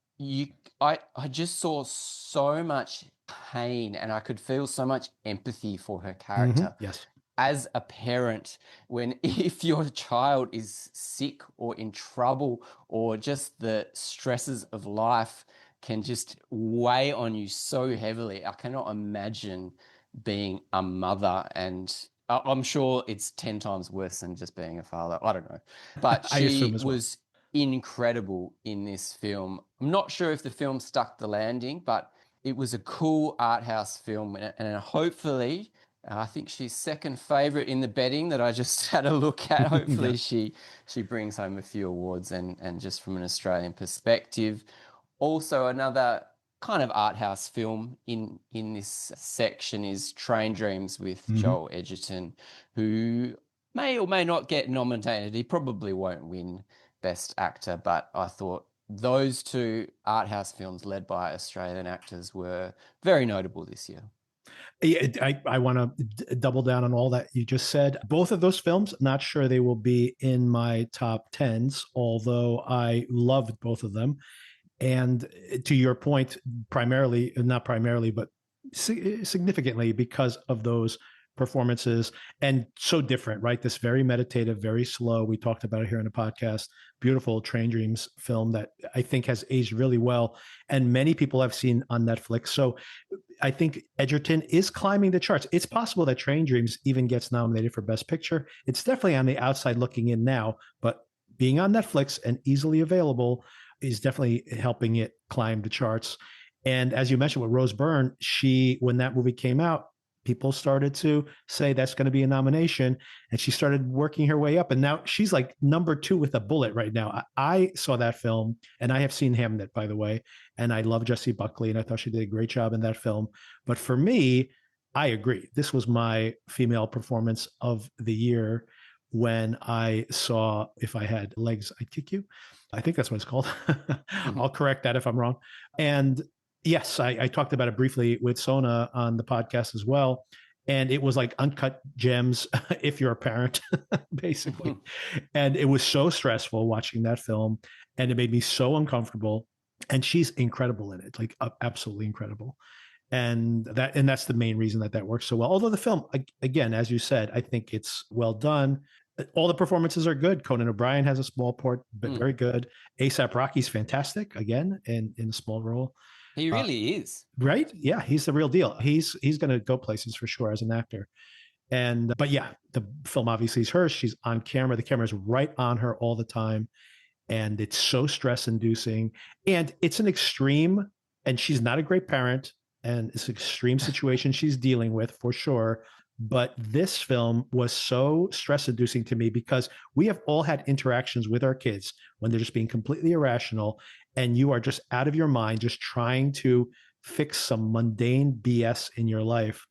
I just saw so much pain, and I could feel so much empathy for her character Yes. as a parent, when if your child is sick or in trouble, or just the stresses of life can just weigh on you so heavily. I cannot imagine being a mother, and I'm sure it's 10 times worse than just being a father. I don't know. But I assume she as well. was incredible in this film. I'm not sure if the film stuck the landing, but it was a cool art house film, and hopefully, I think she's second favorite in the betting that I just had a look at. Hopefully Yes. she brings home a few awards, and just from an Australian perspective. Also, another kind of art house film in this section is Train Dreams with Joel Edgerton, who may or may not get nominated. He probably won't win Best Actor, but I thought those two art house films led by Australian actors were very notable this year. Yeah, I want to double down on all that you just said. Both of those films, not sure they will be in my top tens, although I loved both of them. And to your point, primarily, not primarily, but significantly because of those performances, and so different, right? This very meditative, very slow. We talked about it here in the podcast. Beautiful Train Dreams film that I think has aged really well, and many people have seen on Netflix. So I think Edgerton is climbing the charts. It's possible that Train Dreams even gets nominated for Best Picture. It's definitely on the outside looking in now, but being on Netflix and easily available is definitely helping it climb the charts. And as you mentioned with Rose Byrne, when that movie came out, people started to say that's going to be a nomination, and she started working her way up. And now she's like number 2 with a bullet right now. I saw that film, and I have seen Hamnet, by the way, and I love Jessie Buckley, and I thought she did a great job in that film. But for me, I agree. This was my female performance of the year when I saw If I Had Legs, I'd Kick You. I think that's what it's called. I'll correct that if I'm wrong. And yes, I talked about it briefly with Sona on the podcast as well. And it was like uncut gems if you're a parent, basically. And it was so stressful watching that film. And it made me so uncomfortable. And she's incredible in it, like absolutely incredible. And that's the main reason that works so well. Although the film, again, as you said, I think it's well done. All the performances are good. Conan O'Brien has a small part, but very good. ASAP Rocky's fantastic again in a small role. He really is. Right? Yeah, he's the real deal. He's going to go places for sure as an actor. And but yeah, the film obviously is hers. She's on camera. The camera is right on her all the time, and it's so stress inducing. And it's an extreme. And she's not a great parent, and it's an extreme situation she's dealing with for sure. But this film was so stress inducing to me because we have all had interactions with our kids when they're just being completely irrational, and you are just out of your mind, just trying to fix some mundane BS in your life.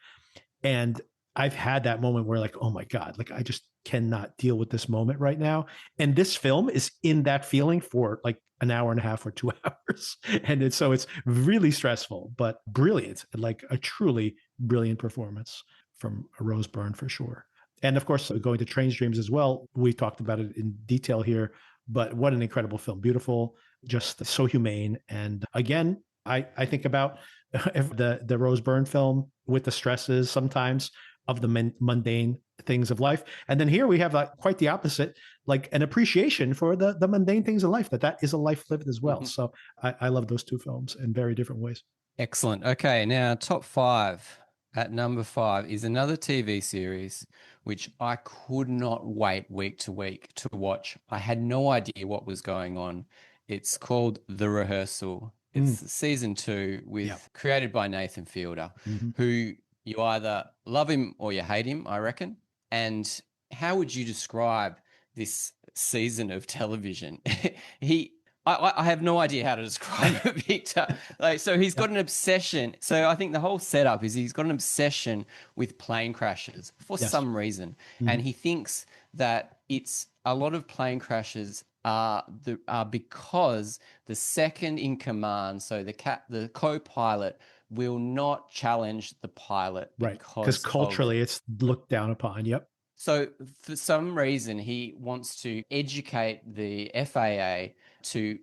And I've had that moment where, like, oh my God, like I just cannot deal with this moment right now. And this film is in that feeling for like an hour and a half or 2 hours. And it's really stressful, but brilliant, like a truly brilliant performance from Rose Byrne for sure. And of course, going to Train Dreams as well. We talked about it in detail here, but what an incredible film. Beautiful, just so humane. And again, I think about the Rose Byrne film with the stresses sometimes of the mundane things of life. And then here we have quite the opposite, like an appreciation for the mundane things in life, that is a life lived as well. So I love those two films in very different ways. Excellent. Okay, now top 5. At number 5 is another TV series which I could not wait week to week to watch. I had no idea what was going on. It's called The Rehearsal. It's season 2 created by Nathan Fielder, who you either love him or you hate him, I reckon. And how would you describe this season of television? I have no idea how to describe it, Victor. So he's got an obsession. So I think the whole setup is he's got an obsession with plane crashes for some reason. And he thinks that it's a lot of plane crashes are because the second in command, so the co-pilot, will not challenge the pilot. Right, because culturally it's looked down upon. Yep. So for some reason, he wants to educate the FAA to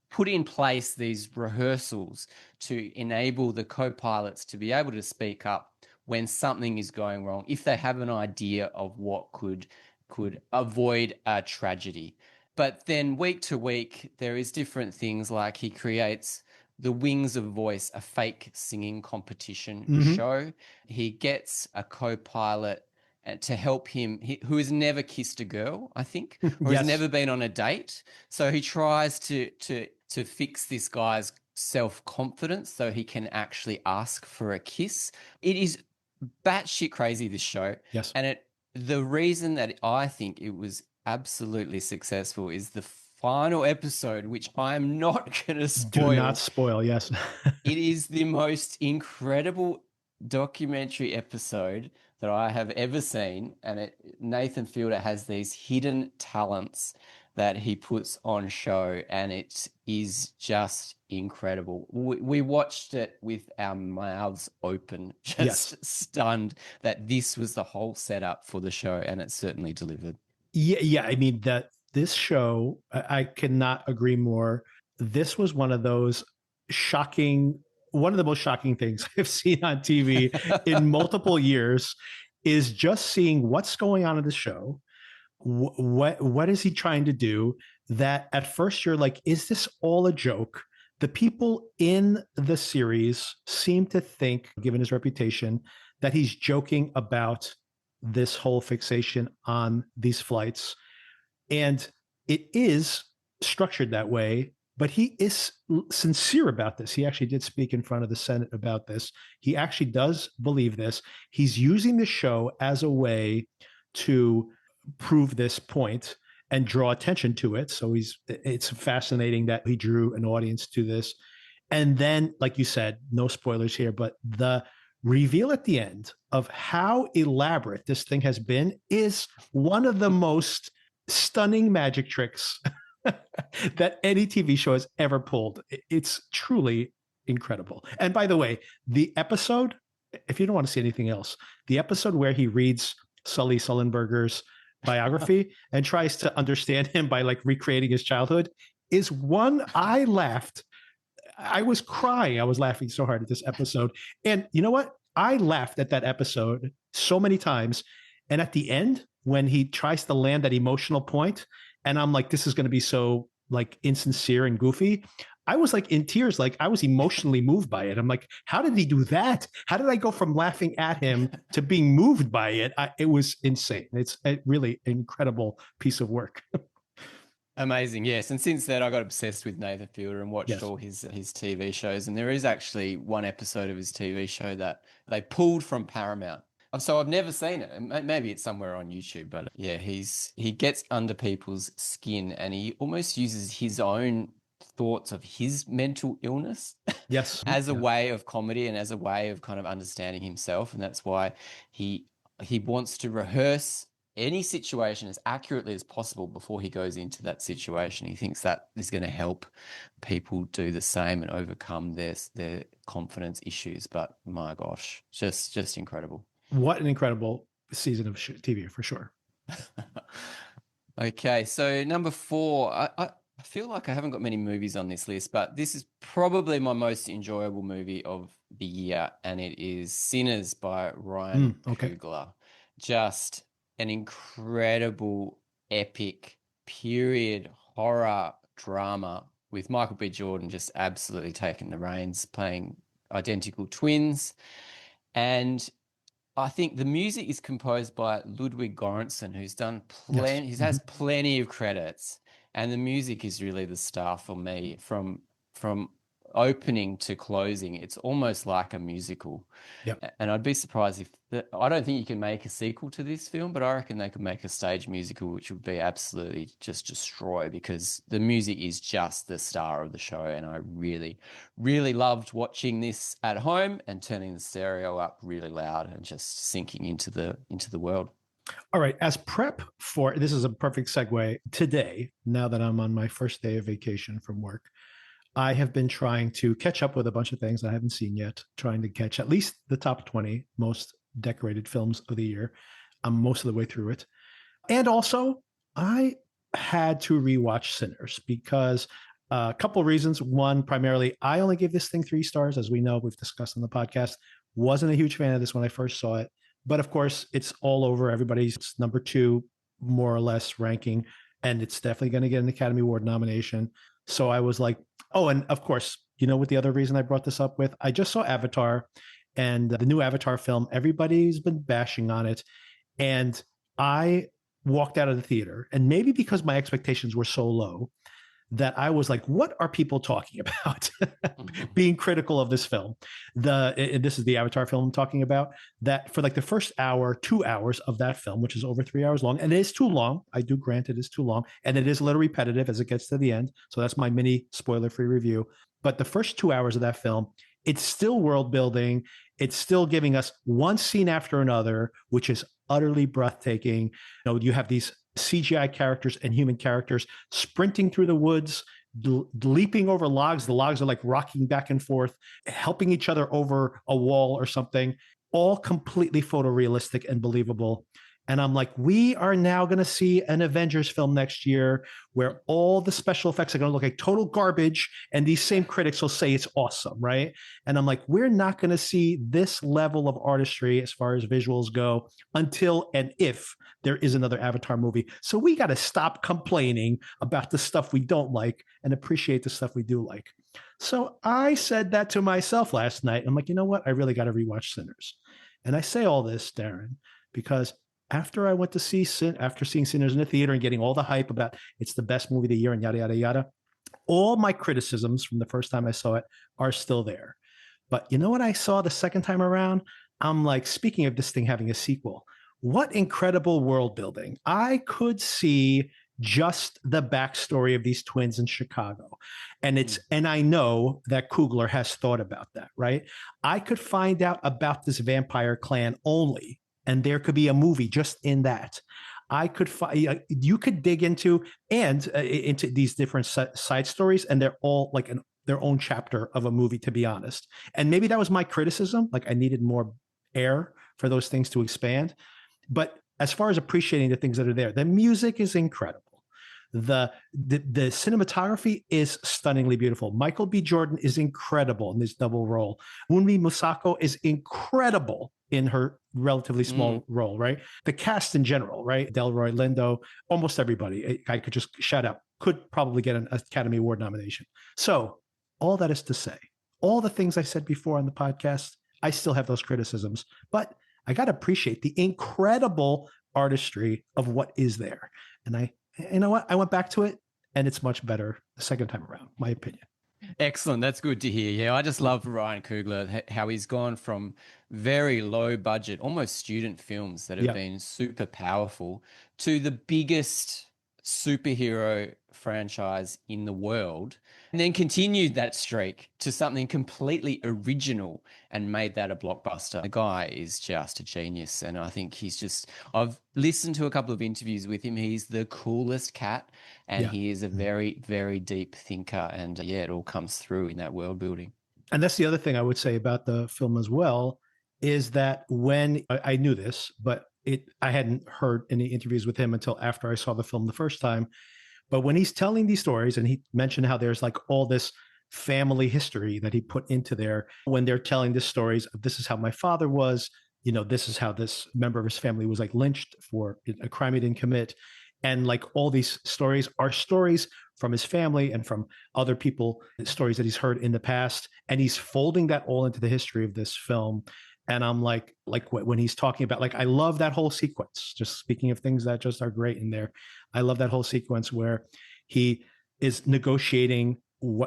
put in place these rehearsals to enable the co-pilots to be able to speak up when something is going wrong, if they have an idea of what could avoid a tragedy. But then week to week, there is different things, like he creates the Wings of Voice, a fake singing competition show. He gets a co-pilot to help him, who has never kissed a girl, I think, or has never been on a date. So he tries to fix this guy's self-confidence so he can actually ask for a kiss. It is batshit crazy, this show. Yes. And the reason that I think it was absolutely successful is the final episode, which I am not going to spoil. Do not spoil, yes. It is the most incredible documentary episode that I have ever seen. And Nathan Fielder has these hidden talents that he puts on show, and it is just incredible. We watched it with our mouths open, just stunned that this was the whole setup for the show, and it certainly delivered. Yeah. I mean, that this show, I cannot agree more. This was one of those one of the most shocking things I've seen on TV in multiple years, is just seeing what's going on in the show. What is he trying to do? That at first you're like, is this all a joke? The people in the series seem to think, given his reputation, that he's joking about this whole fixation on these flights. And it is structured that way, but he is sincere about this. He actually did speak in front of the Senate about this. He actually does believe this. He's using the show as a way to prove this point and draw attention to it. So it's fascinating that he drew an audience to this. And then, like you said, no spoilers here, but the reveal at the end of how elaborate this thing has been is one of the most stunning magic tricks that any TV show has ever pulled. It's truly incredible. And by the way, the episode, if you don't want to see anything else, the episode where he reads Sully Sullenberger's biography and tries to understand him by like recreating his childhood is one I laughed. I was crying. I was laughing so hard at this episode. And you know what? I laughed at that episode so many times. And at the end, when he tries to land that emotional point, and I'm like, this is going to be so like insincere and goofy, I was like in tears. Like I was emotionally moved by it. I'm like, how did he do that? How did I go from laughing at him to being moved by it? It was insane. It's a really incredible piece of work. Amazing, yes. And since then, I got obsessed with Nathan Fielder and watched all his TV shows. And there is actually one episode of his TV show that they pulled from Paramount. So I've never seen it. Maybe it's somewhere on YouTube, but yeah, he gets under people's skin, and he almost uses his own thoughts of his mental illness as a way of comedy and as a way of kind of understanding himself. And that's why he wants to rehearse any situation as accurately as possible before he goes into that situation. He thinks that is going to help people do the same and overcome their confidence issues. But my gosh, just incredible. What an incredible season of TV for sure. Okay, so number 4, I feel like I haven't got many movies on this list, but this is probably my most enjoyable movie of the year, and it is Sinners by Ryan Coogler. Just an incredible, epic, period horror drama with Michael B. Jordan just absolutely taking the reins, playing identical twins. And I think the music is composed by Ludwig Göransson, who's done he has plenty of credits, and the music is really the star for me from opening to closing. It's almost like a musical. And I'd be surprised I don't think you can make a sequel to this film, but I reckon they could make a stage musical, which would be absolutely just destroy, because the music is just the star of the show. And I really, really loved watching this at home and turning the stereo up really loud and just sinking into the world. All right. As prep for, this is a perfect segue today, now that I'm on my first day of vacation from work, I have been trying to catch up with a bunch of things I haven't seen yet, trying to catch at least the top 20 most decorated films of the year. I'm most of the way through it. And also, I had to rewatch Sinners because a couple of reasons. One, primarily, I only gave this thing 3 stars. As we know, we've discussed on the podcast. Wasn't a huge fan of this when I first saw it. But of course, it's all over everybody's number 2, more or less, ranking. And it's definitely going to get an Academy Award nomination. So I was like, oh, and of course, you know what the other reason I brought this up with? I just saw Avatar, and the new Avatar film. Everybody's been bashing on it. And I walked out of the theater, and maybe because my expectations were so low, that I was like, what are people talking about? Being critical of this film. This is the Avatar film I'm talking about, that for like the first 2 hours of that film, which is over 3 hours long, and it is too long. I do grant it is too long, and it is a little repetitive as it gets to the end. So that's my mini spoiler-free review. But the first 2 hours of that film, it's still world building. It's still giving us one scene after another, which is utterly breathtaking. You have these CGI characters and human characters sprinting through the woods, leaping over logs. The logs are like rocking back and forth, helping each other over a wall or something, all completely photorealistic and believable. And I'm like, we are now going to see an Avengers film next year where all the special effects are going to look like total garbage. And these same critics will say it's awesome, right? And I'm like, we're not going to see this level of artistry as far as visuals go until and if there is another Avatar movie. So we got to stop complaining about the stuff we don't like and appreciate the stuff we do like. So I said that to myself last night. I'm like, you know what? I really got to rewatch Sinners. And I say all this, Darren, because after I went to see after seeing Sinners in the theater and getting all the hype about it's the best movie of the year and yada, yada, yada, all my criticisms from the first time I saw it are still there. But you know what I saw the second time around? I'm like, speaking of this thing having a sequel, what incredible world building. I could see just the backstory of these twins in Chicago. And I know that Coogler has thought about that, right? I could find out about this vampire clan only, and there could be a movie just in that. I could find, you could dig into these different side stories, and they're all like their own chapter of a movie, to be honest. And maybe that was my criticism. Like I needed more air for those things to expand. But as far as appreciating the things that are there, the music is incredible. The cinematography is stunningly beautiful. Michael B. Jordan is incredible in this double role. Wunmi Musako is incredible in her relatively small role, right? The cast in general, right? Delroy Lindo, almost everybody I could just shout out, could probably get an Academy Award nomination. So all that is to say, all the things I said before on the podcast, I still have those criticisms, but I got to appreciate the incredible artistry of what is there. And you know what? I went back to it and it's much better the second time around, my opinion. Excellent. That's good to hear. Yeah, I just love Ryan Coogler, how he's gone from very low budget, almost student films that have been super powerful to the biggest superhero franchise in the world, and then continued that streak to something completely original and made that a blockbuster. The guy is just a genius. And I think I've listened to a couple of interviews with him. He's the coolest cat, and he is a very, very deep thinker. And it all comes through in that world building. And that's the other thing I would say about the film as well, is that when I knew this, but I hadn't heard any interviews with him until after I saw the film the first time. But when he's telling these stories, and he mentioned how there's like all this family history that he put into there, when they're telling the stories of this is how my father was, this is how this member of his family was like lynched for a crime he didn't commit. And like all these stories are stories from his family and from other people, stories that he's heard in the past. And he's folding that all into the history of this film. And I'm like when he's talking about, like, I love that whole sequence, just speaking of things that just are great in there. I love that whole sequence where he is negotiating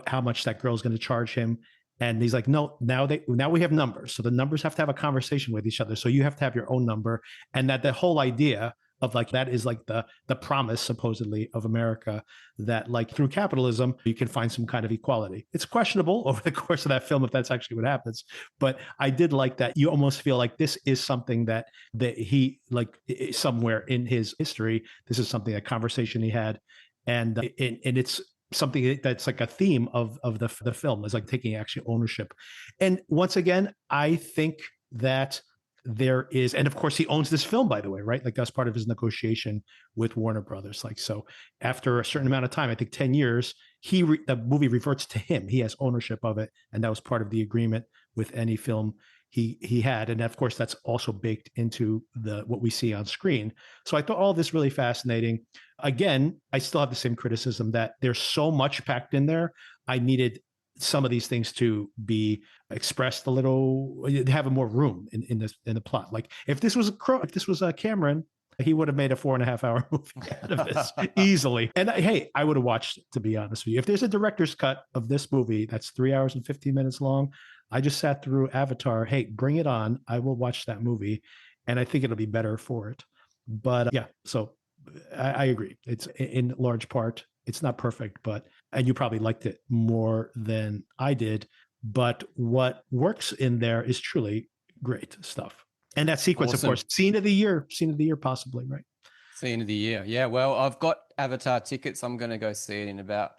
how much that girl is going to charge him. And he's like, no, now we have numbers. So the numbers have to have a conversation with each other. So you have to have your own number. And that the whole idea of like, that is like the promise supposedly of America, that like through capitalism, you can find some kind of equality. It's questionable over the course of that film if that's actually what happens. But I did like that. You almost feel like this is something that he, like somewhere in his history, this is something, a conversation he had. And it's something that's like a theme of the film, is like taking actually ownership. And once again, I think that there is, and of course he owns this film, by the way, right? Like that's part of his negotiation with Warner Brothers. Like, so after a certain amount of time, I think 10 years, the movie reverts to him. He has ownership of it. And that was part of the agreement with any film he had. And of course, that's also baked into what we see on screen. So I thought all this really fascinating. Again, I still have the same criticism that there's so much packed in there. I needed some of these things to be expressed a little, have more room in the plot. Like if this was Cameron, he would have made a 4.5-hour movie out of this easily. And hey, I would have watched it, to be honest with you. If there's a director's cut of this movie that's 3 hours and 15 minutes long, I just sat through Avatar. Hey, bring it on. I will watch that movie. And I think it'll be better for it. But so I agree. It's in large part, it's not perfect, and you probably liked it more than I did, but what works in there is truly great stuff. And that sequence, awesome. Of course, scene of the year, possibly, right? the end of the year. Yeah, well, I've got Avatar tickets. I'm going to go see it in about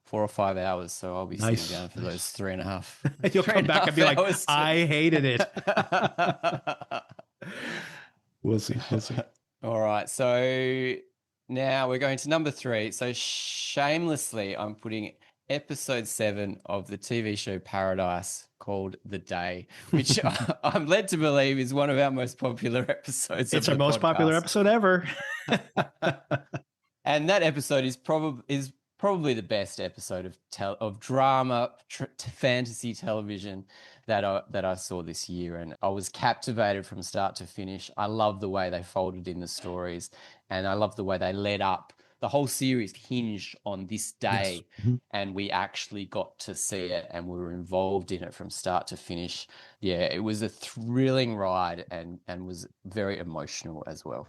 4 or 5 hours. So I'll be sitting down for those three and a half You'll come back and be like, hours. I hated it. We'll see. We'll see. All right. So now we're going to number 3. So shamelessly, I'm putting episode 7 of the TV show Paradise called The Day, which I'm led to believe is one of our most popular episodes. It's our most popular episode ever. And that episode is probably the best episode of drama fantasy television that I saw this year, and I was captivated from start to finish. I love the way they folded in the stories, and I love the way they led up. The whole series hinged on this day, yes. Mm-hmm. and we actually got to see it, and we were involved in it from start to finish. Yeah, it was a thrilling ride, and was very emotional as well.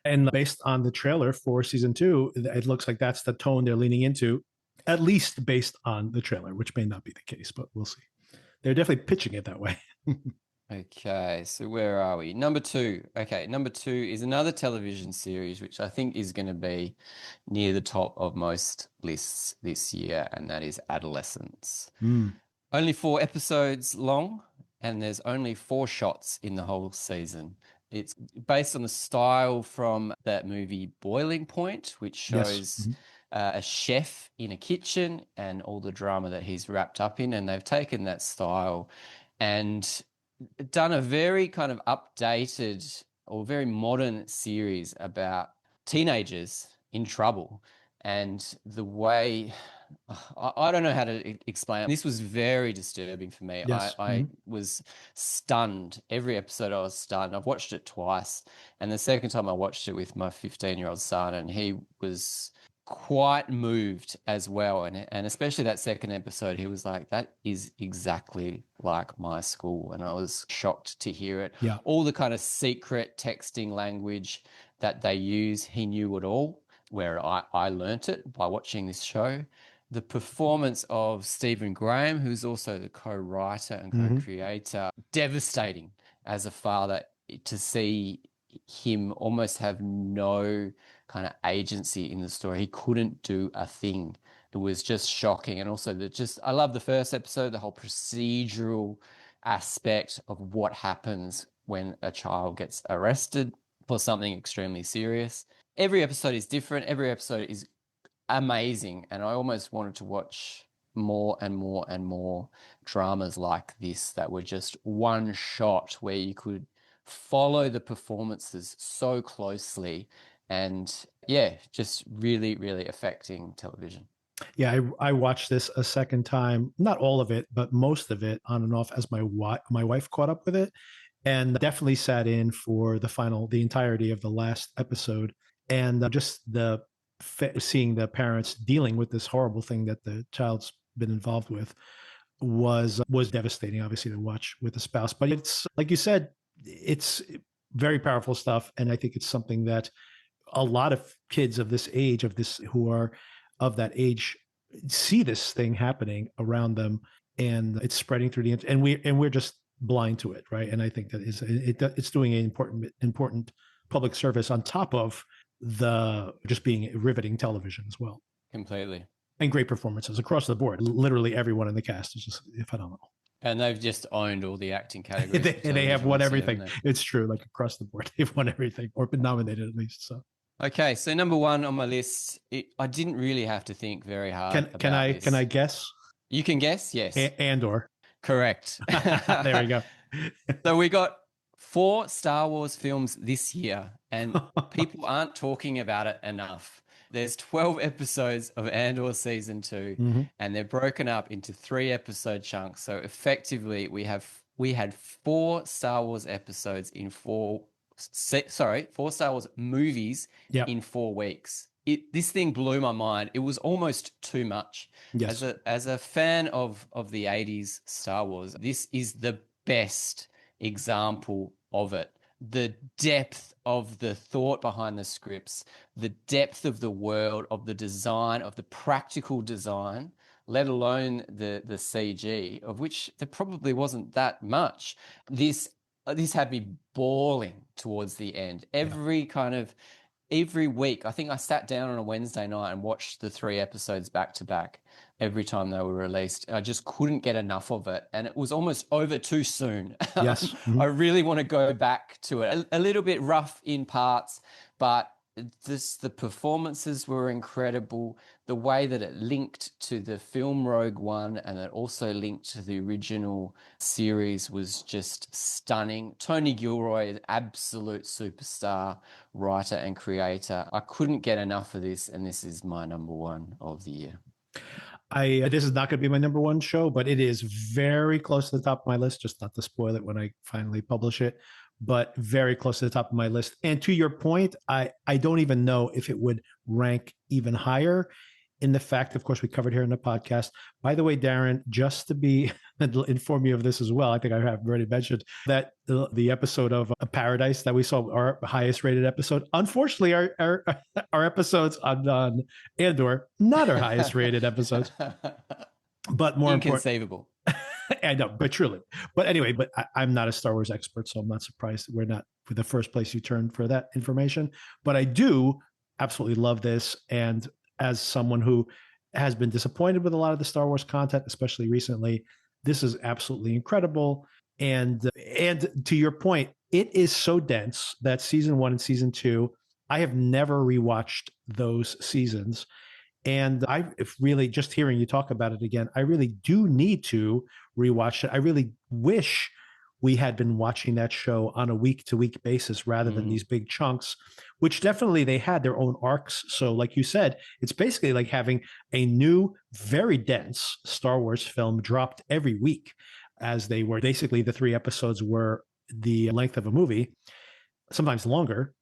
And based on the trailer for season 2, it looks like that's the tone they're leaning into, at least based on the trailer, which may not be the case, but we'll see. They're definitely pitching it that way. Okay, so where are we? Number 2. Okay, number 2 is another television series, which I think is going to be near the top of most lists this year, and that is Adolescence. Only 4 episodes long, and there's only 4 shots in the whole season. It's based on the style from that movie Boiling Point, which shows a chef in a kitchen and all the drama that he's wrapped up in. And they've taken that style and done a very kind of updated or very modern series about teenagers in trouble. And the way, I don't know how to explain it. This was very disturbing for me. Yes. I was stunned. Every episode I was stunned. I've watched it twice. And the second time I watched it with my 15-year-old son, and he was quite moved as well. And especially that second episode, he was like, that is exactly like my school. And I was shocked to hear it. Yeah. All the kind of secret texting language that they use, he knew it all, where I learnt it by watching this show. The performance of Stephen Graham, who's also the co-writer and co-creator, devastating as a father to see him almost have no kind of agency in the story. He couldn't do a thing. It was just shocking. And also I love the first episode, the whole procedural aspect of what happens when a child gets arrested for something extremely serious. Every episode is different. Every episode is amazing. And I almost wanted to watch more and more and more dramas like this that were just one shot where you could follow the performances so closely, and just really, really affecting television. Yeah, I watched this a second time, not all of it, but most of it on and off as my wife caught up with it, and definitely sat in for the entirety of the last episode, and just seeing the parents dealing with this horrible thing that the child's been involved with was devastating, obviously, to watch with a spouse. But it's like you said, it's very powerful stuff, and I think it's something that a lot of kids of this age, who are of that age, see this thing happening around them, and it's spreading through and we're just blind to it, right? And I think that it's doing an important public service on top of the just being riveting television as well. Completely. And great performances across the board. Literally everyone in the cast is just phenomenal. And they've just owned all the acting categories. They have won everything. It's true, like across the board, they've won everything, or been nominated at least. So. Okay, so number 1 on my list, I didn't really have to think very hard. Can I guess? You can guess, yes. Andor. Correct. There we go. So we got 4 Star Wars films this year, and people aren't talking about it enough. There's 12 episodes of Andor season 2, and they're broken up into 3-episode chunks. So effectively, we had 4 Star Wars episodes in 4 Star Wars movies in 4 weeks. This thing blew my mind. It was almost too much. Yes. As a fan of the 80s Star Wars, this is the best example of it. The depth of the thought behind the scripts, the depth of the world, of the design, of the practical design, let alone the CG, of which there probably wasn't that much. This had me bawling towards the end. Every kind of every week. I think I sat down on a Wednesday night and watched the 3 episodes back to back every time they were released. I just couldn't get enough of it. And it was almost over too soon. Yes. I really want to go back to it. A little bit rough in parts, but the performances were incredible. The way that it linked to the film Rogue One and it also linked to the original series was just stunning. Tony Gilroy, an absolute superstar writer and creator. I couldn't get enough of this, and this is my number one of the year. This is not going to be my number one show, but it is very close to the top of my list. Just not to spoil it when I finally publish it, but very close to the top of my list. And to your point, I don't even know if it would rank even higher. In the fact, of course, we covered here in the podcast. By the way, Darren, just to be inform you of this as well, I think I have already mentioned that the episode of Paradise that we saw, our highest rated episode. Unfortunately, our episodes on Andor, not our highest rated episodes, but more inconceivable. I know, but truly. But anyway, I'm not a Star Wars expert, so I'm not surprised we're not the first place you turn for that information. But I do absolutely love this, and as someone who has been disappointed with a lot of the Star Wars content, especially recently, this is absolutely incredible. And to your point, it is so dense that season 1 and season 2, I have never rewatched those seasons. And if really just hearing you talk about it again, I really do need to rewatch it. I really wish we had been watching that show on a week-to-week basis rather than these big chunks, which definitely they had their own arcs. So like you said, it's basically like having a new, very dense Star Wars film dropped every week, as they were. Basically, the 3 episodes were the length of a movie, sometimes longer.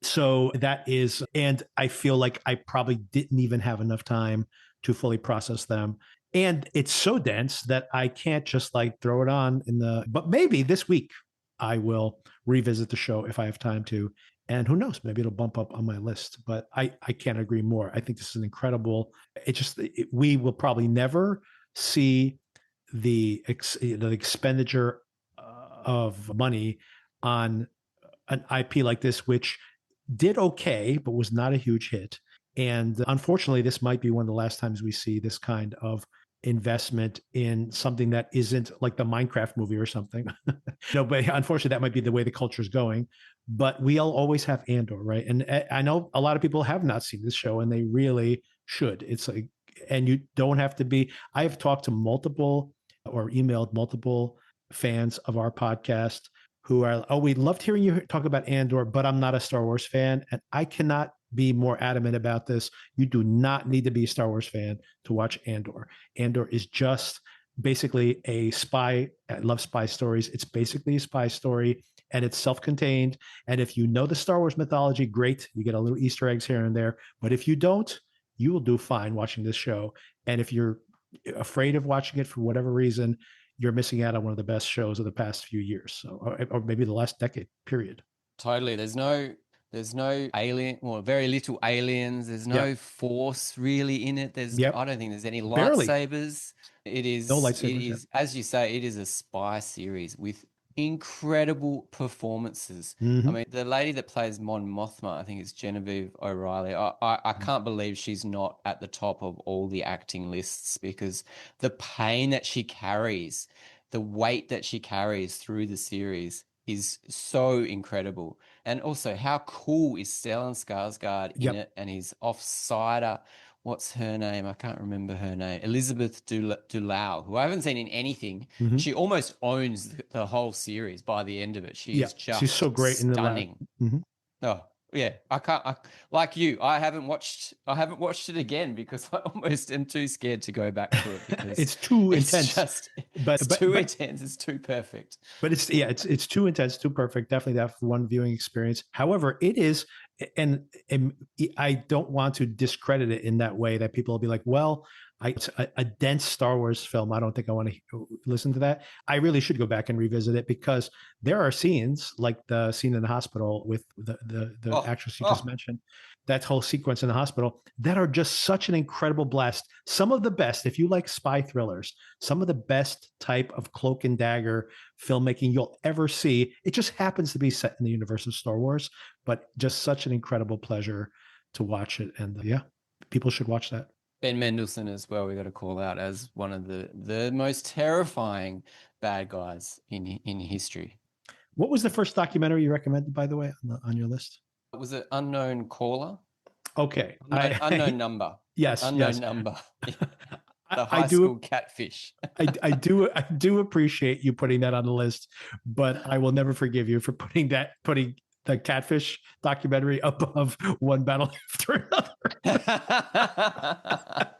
So that is, and I feel like I probably didn't even have enough time to fully process them. And it's so dense that I can't just like throw it on but maybe this week I will revisit the show if I have time to. And who knows, maybe it'll bump up on my list, but I can't agree more. I think this is an incredible, we will probably never see the expenditure of money on an IP like this, which did okay, but was not a huge hit. And unfortunately, this might be one of the last times we see this kind of investment in something that isn't like the Minecraft movie or something. But unfortunately, that might be the way the culture is going. But we'll always have Andor, right? And I know a lot of people have not seen this show, and they really should. It's like, and you don't have to be. I have talked to multiple or emailed multiple fans of our podcast who are, we loved hearing you talk about Andor, but I'm not a Star Wars fan. And I cannot be more adamant about this. You do not need to be a Star Wars fan to watch Andor. Andor is just basically a spy. I love spy stories. It's basically a spy story, and it's self-contained. And if you know the Star Wars mythology, great. You get a little Easter eggs here and there. But if you don't, you will do fine watching this show. And if you're afraid of watching it for whatever reason, you're missing out on one of the best shows of the past few years, or maybe the last decade, period. Totally. There's no alien, well, very little aliens. There's no force really in it. I don't think there's any lightsabers. It is, no lightsabers, it is, as you say, it is a spy series with incredible performances. I mean, the lady that plays Mon Mothma, I think it's Genevieve O'Reilly. I can't believe she's not at the top of all the acting lists, because the pain that she carries, the weight that she carries through the series is so incredible. And also, how cool is Stellan Skarsgård in it, and his offsider. What's her name? I can't remember her name. Elizabeth Dulau, who I haven't seen in anything. She almost owns the whole series by the end of it. She's so great, stunning. Oh yeah, like you. I haven't watched it again because I almost am too scared to go back to it because it's too intense. It's too intense. It's too perfect. But it's too intense, too perfect. Definitely that one viewing experience. However, it is, and I don't want to discredit it in that way that people will be like, well, It's a dense Star Wars film. I don't think I want to listen to that. I really should go back and revisit it because there are scenes like the scene in the hospital with the Oh, actress you just oh, mentioned, that whole sequence in the hospital, that are just such an incredible blast. Some of the best, if you like spy thrillers, some of the best type of cloak and dagger filmmaking you'll ever see. It just happens to be set in the universe of Star Wars, but just such an incredible pleasure to watch it. And yeah, people should watch that. Ben Mendelsohn as well. We got to call out as one of the most terrifying bad guys in history. What was the first documentary you recommended, by the way, on your list? Was it Unknown Caller? Okay. Unknown number. Yes, Unknown yes. number. I, The I high do school catfish. I do appreciate you putting that on the list, but I will never forgive you for putting the Catfish documentary above one battle after another.